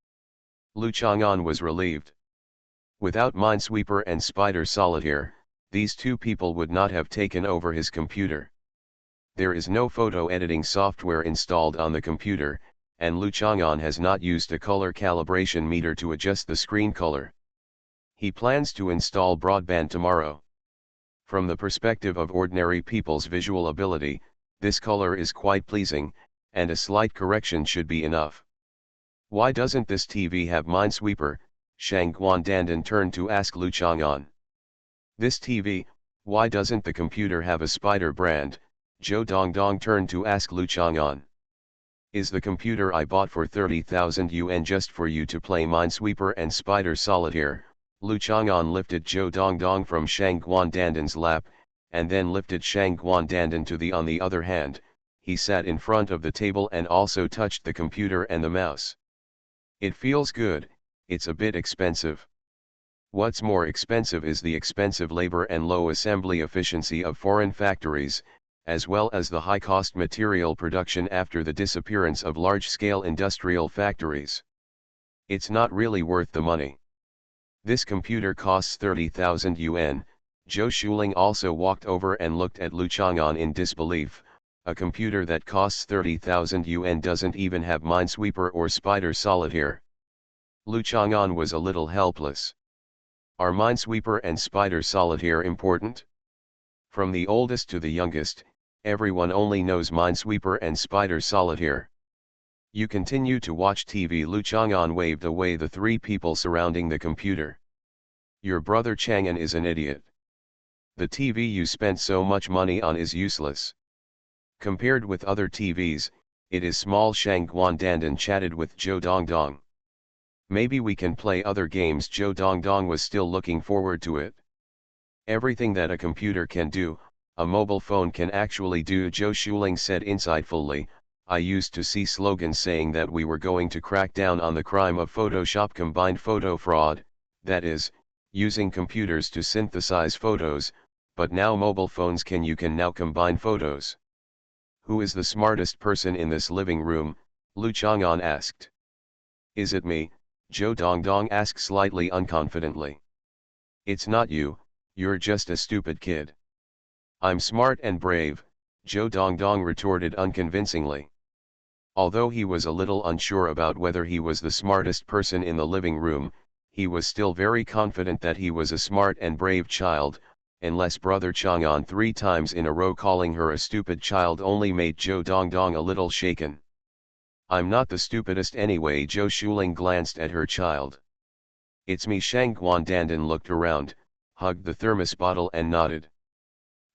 S1: Lu Chang'an was relieved. Without Minesweeper and Spider Solitaire, these two people would not have taken over his computer. There is no photo editing software installed on the computer, and Lu Chang'an has not used a color calibration meter to adjust the screen color. He plans to install broadband tomorrow. From the perspective of ordinary people's visual ability, this color is quite pleasing, and a slight correction should be enough. Why doesn't this TV have Minesweeper? Shang Guandandan turned to ask Lu Chang'an. This TV, why doesn't the computer have a spider brand? Zhou Dongdong turned to ask Lu Chang'an. Is the computer I bought for 30,000 yuan just for you to play Minesweeper and Spider Solitaire? Lu Chang'an lifted Zhou Dongdong from Shang Guandandan's lap, and then lifted Shang Guandandan to the on the other hand, he sat in front of the table and also touched the computer and the mouse. It feels good, it's a bit expensive. What's more expensive is the expensive labor and low assembly efficiency of foreign factories, as well as the high-cost material production after the disappearance of large-scale industrial factories. It's not really worth the money. This computer costs 30,000 yuan. Zhou Shuling also walked over and looked at Lu Chang'an in disbelief. A computer that costs 30,000 yuan doesn't even have Minesweeper or Spider Solitaire. Lu Chang'an was a little helpless. Are Minesweeper and Spider Solitaire important? From the oldest to the youngest, everyone only knows Minesweeper and Spider Solitaire. You continue to watch TV. Lu Chang'an waved away the three people surrounding the computer. Your brother Chang'an is an idiot. The TV you spent so much money on is useless. Compared with other TVs, it is small. Shang Guandandan chatted with Zhou Dongdong. Maybe we can play other games. Zhou Dongdong was still looking forward to it. Everything that a computer can do, a mobile phone can actually do, Zhou Shuling said insightfully. I used to see slogans saying that we were going to crack down on the crime of Photoshop combined photo fraud, that is, using computers to synthesize photos, but now mobile phones you can now combine photos. Who is the smartest person in this living room? Lu Chang'an asked. Is it me? Zhou Dongdong asked slightly unconfidently. It's not you, you're just a stupid kid. I'm smart and brave, Zhou Dongdong retorted unconvincingly. Although he was a little unsure about whether he was the smartest person in the living room, he was still very confident that he was a smart and brave child, unless Brother Chang'an 3 times in a row calling her a stupid child only made Zhou Dongdong a little shaken. I'm not the stupidest anyway. Zhou Shuling glanced at her child. It's me. Shang Guandandan looked around, hugged the thermos bottle and nodded.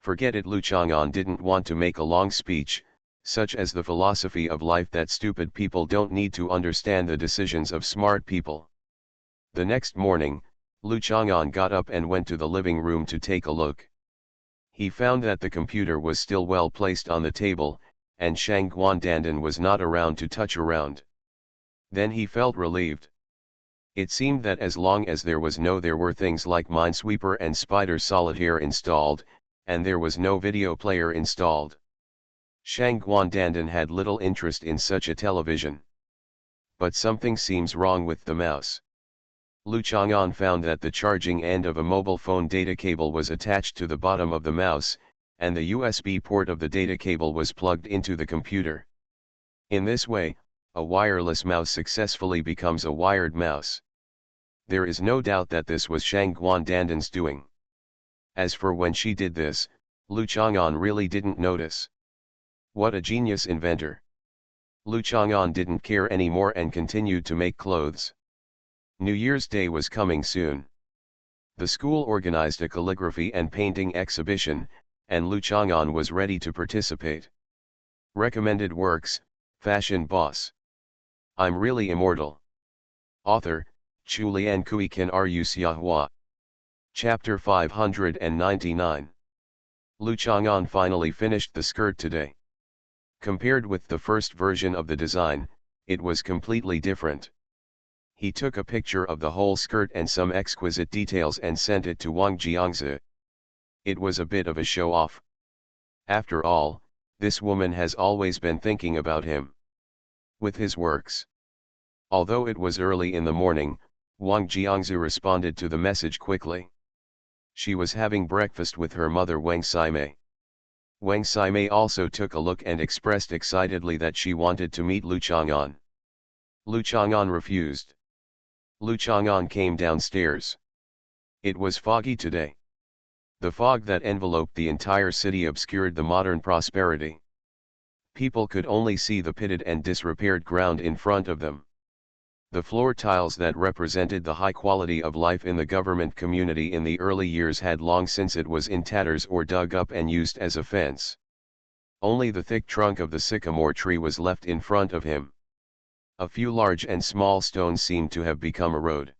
S1: Forget it. Lu Chang'an didn't want to make a long speech, such as the philosophy of life that stupid people don't need to understand the decisions of smart people. The next morning, Lu Chang'an got up and went to the living room to take a look. He found that the computer was still well placed on the table, and Shang Guandandan was not around to touch around. Then he felt relieved. It seemed that as long as there were things like Minesweeper and Spider Solitaire installed, and there was no video player installed. Shang Guandandan had little interest in such a television. But something seems wrong with the mouse. Lu Chang'an found that the charging end of a mobile phone data cable was attached to the bottom of the mouse, and the USB port of the data cable was plugged into the computer. In this way, a wireless mouse successfully becomes a wired mouse. There is no doubt that this was Shang Guandandan's doing. As for when she did this, Lu Chang'an really didn't notice. What a genius inventor! Lu Chang'an didn't care anymore and continued to make clothes. New Year's Day was coming soon. The school organized a calligraphy and painting exhibition, and Lu Chang'an was ready to participate. Recommended works, Fashion Boss. I'm really immortal. Author, Chulian Kui Kan Ru Xiahua. Chapter 599. Lu Chang'an finally finished the skirt today. Compared with the first version of the design, it was completely different. He took a picture of the whole skirt and some exquisite details and sent it to Wang Jiangzi. It was a bit of a show-off. After all, this woman has always been thinking about him. With his works. Although it was early in the morning, Wang Jiangzi responded to the message quickly. She was having breakfast with her mother Wang Saimei. Wang Saimei also took a look and expressed excitedly that she wanted to meet Lu Chang'an. Lu Chang'an refused. Lu Chang'an came downstairs. It was foggy today. The fog that enveloped the entire city obscured the modern prosperity. People could only see the pitted and disrepaired ground in front of them. The floor tiles that represented the high quality of life in the government community in the early years had long since it was in tatters or dug up and used as a fence. Only the thick trunk of the sycamore tree was left in front of him. A few large and small stones seemed to have become a road.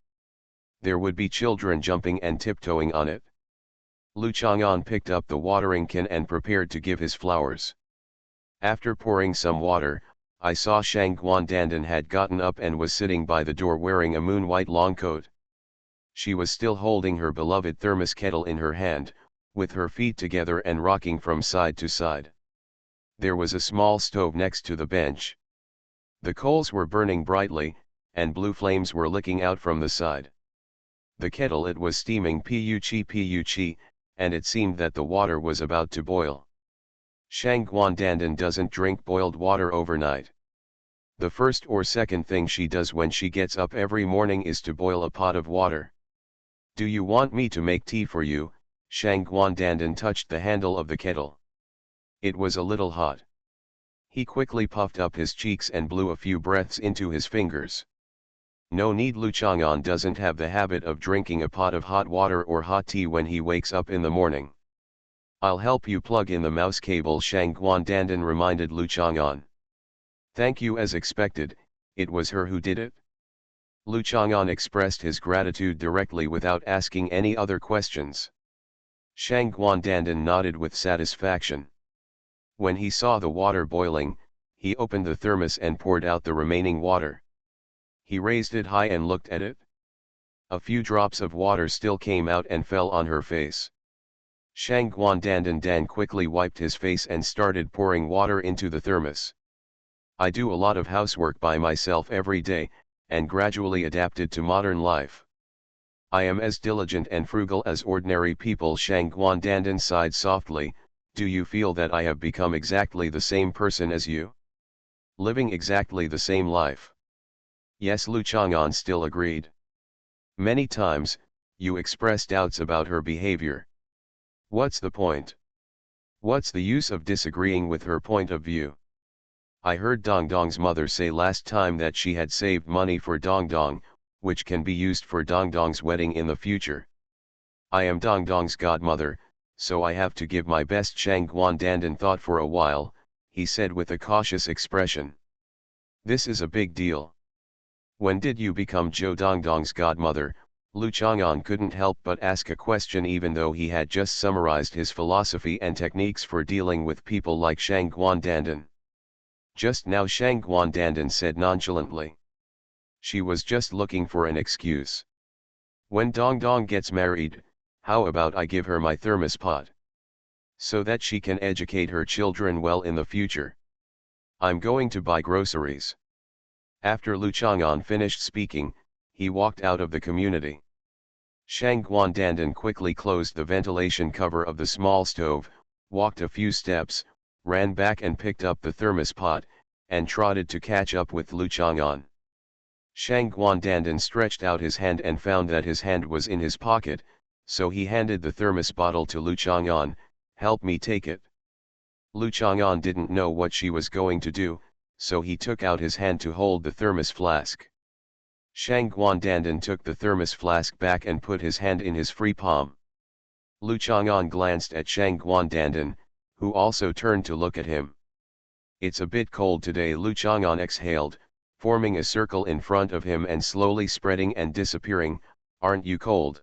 S1: There would be children jumping and tiptoeing on it. Lu Chang'an picked up the watering can and prepared to give his flowers. After pouring some water, I saw Shang Guandandan had gotten up and was sitting by the door wearing a moon-white long coat. She was still holding her beloved thermos kettle in her hand, with her feet together and rocking from side to side. There was a small stove next to the bench. The coals were burning brightly, and blue flames were licking out from the side. The kettle it was steaming puchi, and it seemed that the water was about to boil. Shang Guandandan doesn't drink boiled water overnight. The first or second thing she does when she gets up every morning is to boil a pot of water. Do you want me to make tea for you? Shang Guandandan touched the handle of the kettle. It was a little hot. He quickly puffed up his cheeks and blew a few breaths into his fingers. No need. Lu Chang'an doesn't have the habit of drinking a pot of hot water or hot tea when he wakes up in the morning. I'll help you plug in the mouse cable, Shang Guandandan reminded Lu Chang'an. Thank you. As expected, it was her who did it. Lu Chang'an expressed his gratitude directly without asking any other questions. Shang Guandandan nodded with satisfaction. When he saw the water boiling, he opened the thermos and poured out the remaining water. He raised it high and looked at it. A few drops of water still came out and fell on her face. Shang Guandandan quickly wiped his face and started pouring water into the thermos. I do a lot of housework by myself every day, and gradually adapted to modern life. I am as diligent and frugal as ordinary people. Shang Guandandan sighed softly. Do you feel that I have become exactly the same person as you? Living exactly the same life? Yes, Lu Chang'an still agreed. Many times, you express doubts about her behavior. What's the point? What's the use of disagreeing with her point of view? I heard Dong Dong's mother say last time that she had saved money for Dong Dong, which can be used for Dong Dong's wedding in the future. I am Dong Dong's godmother, so I have to give my best. Shang Guandandan thought for a while, he said with a cautious expression. This is a big deal. When did you become Zhou Dong Dong's godmother? Lu Chang'an couldn't help but ask a question even though he had just summarized his philosophy and techniques for dealing with people like Shang Guandandan. Just now, Shang Guandandan said nonchalantly. She was just looking for an excuse. When Dong Dong gets married, how about I give her my thermos pot? So that she can educate her children well in the future. I'm going to buy groceries. After Lu Chang'an finished speaking, he walked out of the community. Shang Guandandan quickly closed the ventilation cover of the small stove, walked a few steps, ran back and picked up the thermos pot, and trotted to catch up with Lu Chang'an. Shang Guandandan stretched out his hand and found that his hand was in his pocket, so he handed the thermos bottle to Lu Chang'an. Help me take it. Lu Chang'an didn't know what she was going to do, so he took out his hand to hold the thermos flask. Shang Guandandan took the thermos flask back and put his hand in his free palm. Lu Chang'an glanced at Shang Guandandan, who also turned to look at him. It's a bit cold today. Lu Chang'an exhaled, forming a circle in front of him and slowly spreading and disappearing. Aren't you cold?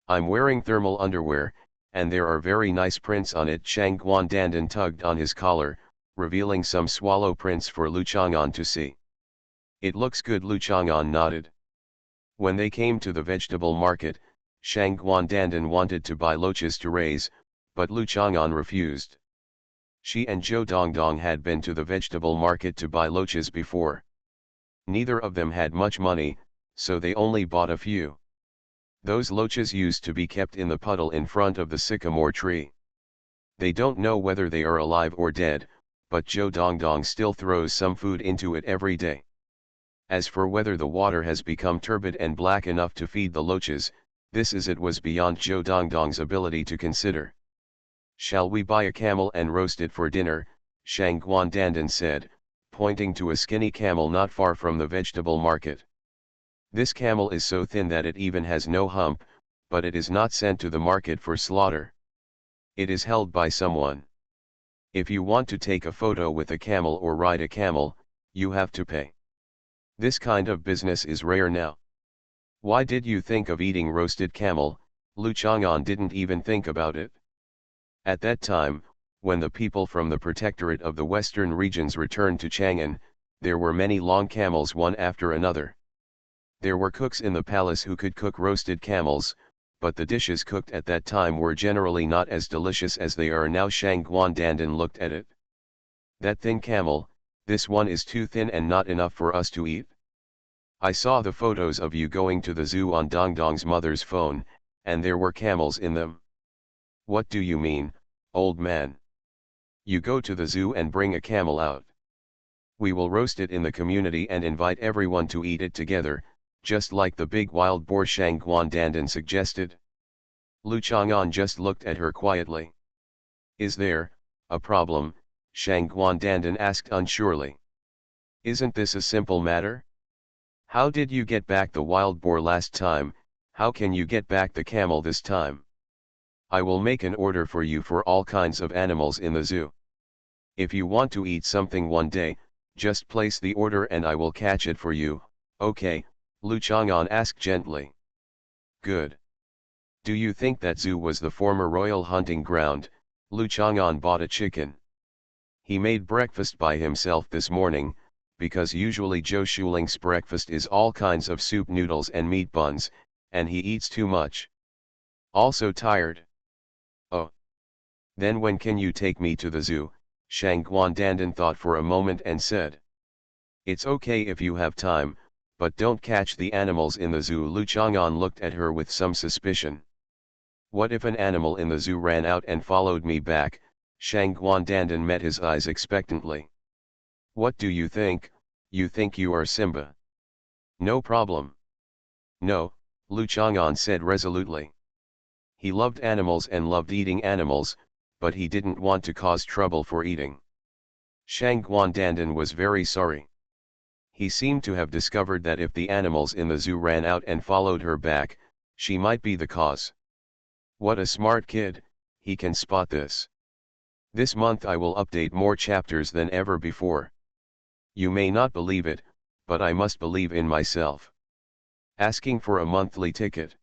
S1: I'm wearing thermal underwear, and there are very nice prints on it. Shang Guandandan tugged on his collar, revealing some swallow prints for Lu Chang'an to see. It looks good. Lu Chang'an nodded. When they came to the vegetable market, Shang Guandandan wanted to buy loaches to raise, but Lu Chang'an refused. She and Zhou Dongdong had been to the vegetable market to buy loaches before. Neither of them had much money, so they only bought a few. Those loaches used to be kept in the puddle in front of the sycamore tree. They don't know whether they are alive or dead, but Zhou Dongdong still throws some food into it every day. As for whether the water has become turbid and black enough to feed the loaches, it was beyond Zhou Dongdong's ability to consider. Shall we buy a camel and roast it for dinner? Shang Guandandan said, pointing to a skinny camel not far from the vegetable market. This camel is so thin that it even has no hump, but it is not sent to the market for slaughter. It is held by someone. If you want to take a photo with a camel or ride a camel, you have to pay. This kind of business is rare now. Why did you think of eating roasted camel? Lu Chang'an didn't even think about it. At that time, when the people from the protectorate of the western regions returned to Chang'an, there were many long camels one after another. There were cooks in the palace who could cook roasted camels, but the dishes cooked at that time were generally not as delicious as they are now. Shang Guandandan looked at it. That thin camel, this one is too thin and not enough for us to eat. I saw the photos of you going to the zoo on Dongdong's mother's phone, and there were camels in them. What do you mean, old man? You go to the zoo and bring a camel out. We will roast it in the community and invite everyone to eat it together, just like the big wild boar, Shang Guandandan suggested. Lu Chang'an just looked at her quietly. Is there a problem? Shang Guandandan asked unsurely. Isn't this a simple matter? How did you get back the wild boar last time? How can you get back the camel this time? I will make an order for you for all kinds of animals in the zoo. If you want to eat something one day, just place the order and I will catch it for you. Okay, Lu Chang'an asked gently. Good. Do you think that zoo was the former royal hunting ground? Lu Chang'an bought a chicken. He made breakfast by himself this morning, because usually Zhou Shuling's breakfast is all kinds of soup noodles and meat buns, and he eats too much. Also tired. Oh. Then when can you take me to the zoo? Shang Guandandan thought for a moment and said. It's okay if you have time, but don't catch the animals in the zoo. Lu Chang'an looked at her with some suspicion. What if an animal in the zoo ran out and followed me back? Shang Guandandan met his eyes expectantly. What do you think? You think you are Simba? No problem. No, Lu Chang'an said resolutely. He loved animals and loved eating animals, but he didn't want to cause trouble for eating. Shang Guandandan was very sorry. He seemed to have discovered that if the animals in the zoo ran out and followed her back, she might be the cause. What a smart kid, he can spot this. This month I will update more chapters than ever before. You may not believe it, but I must believe in myself. Asking for a monthly ticket.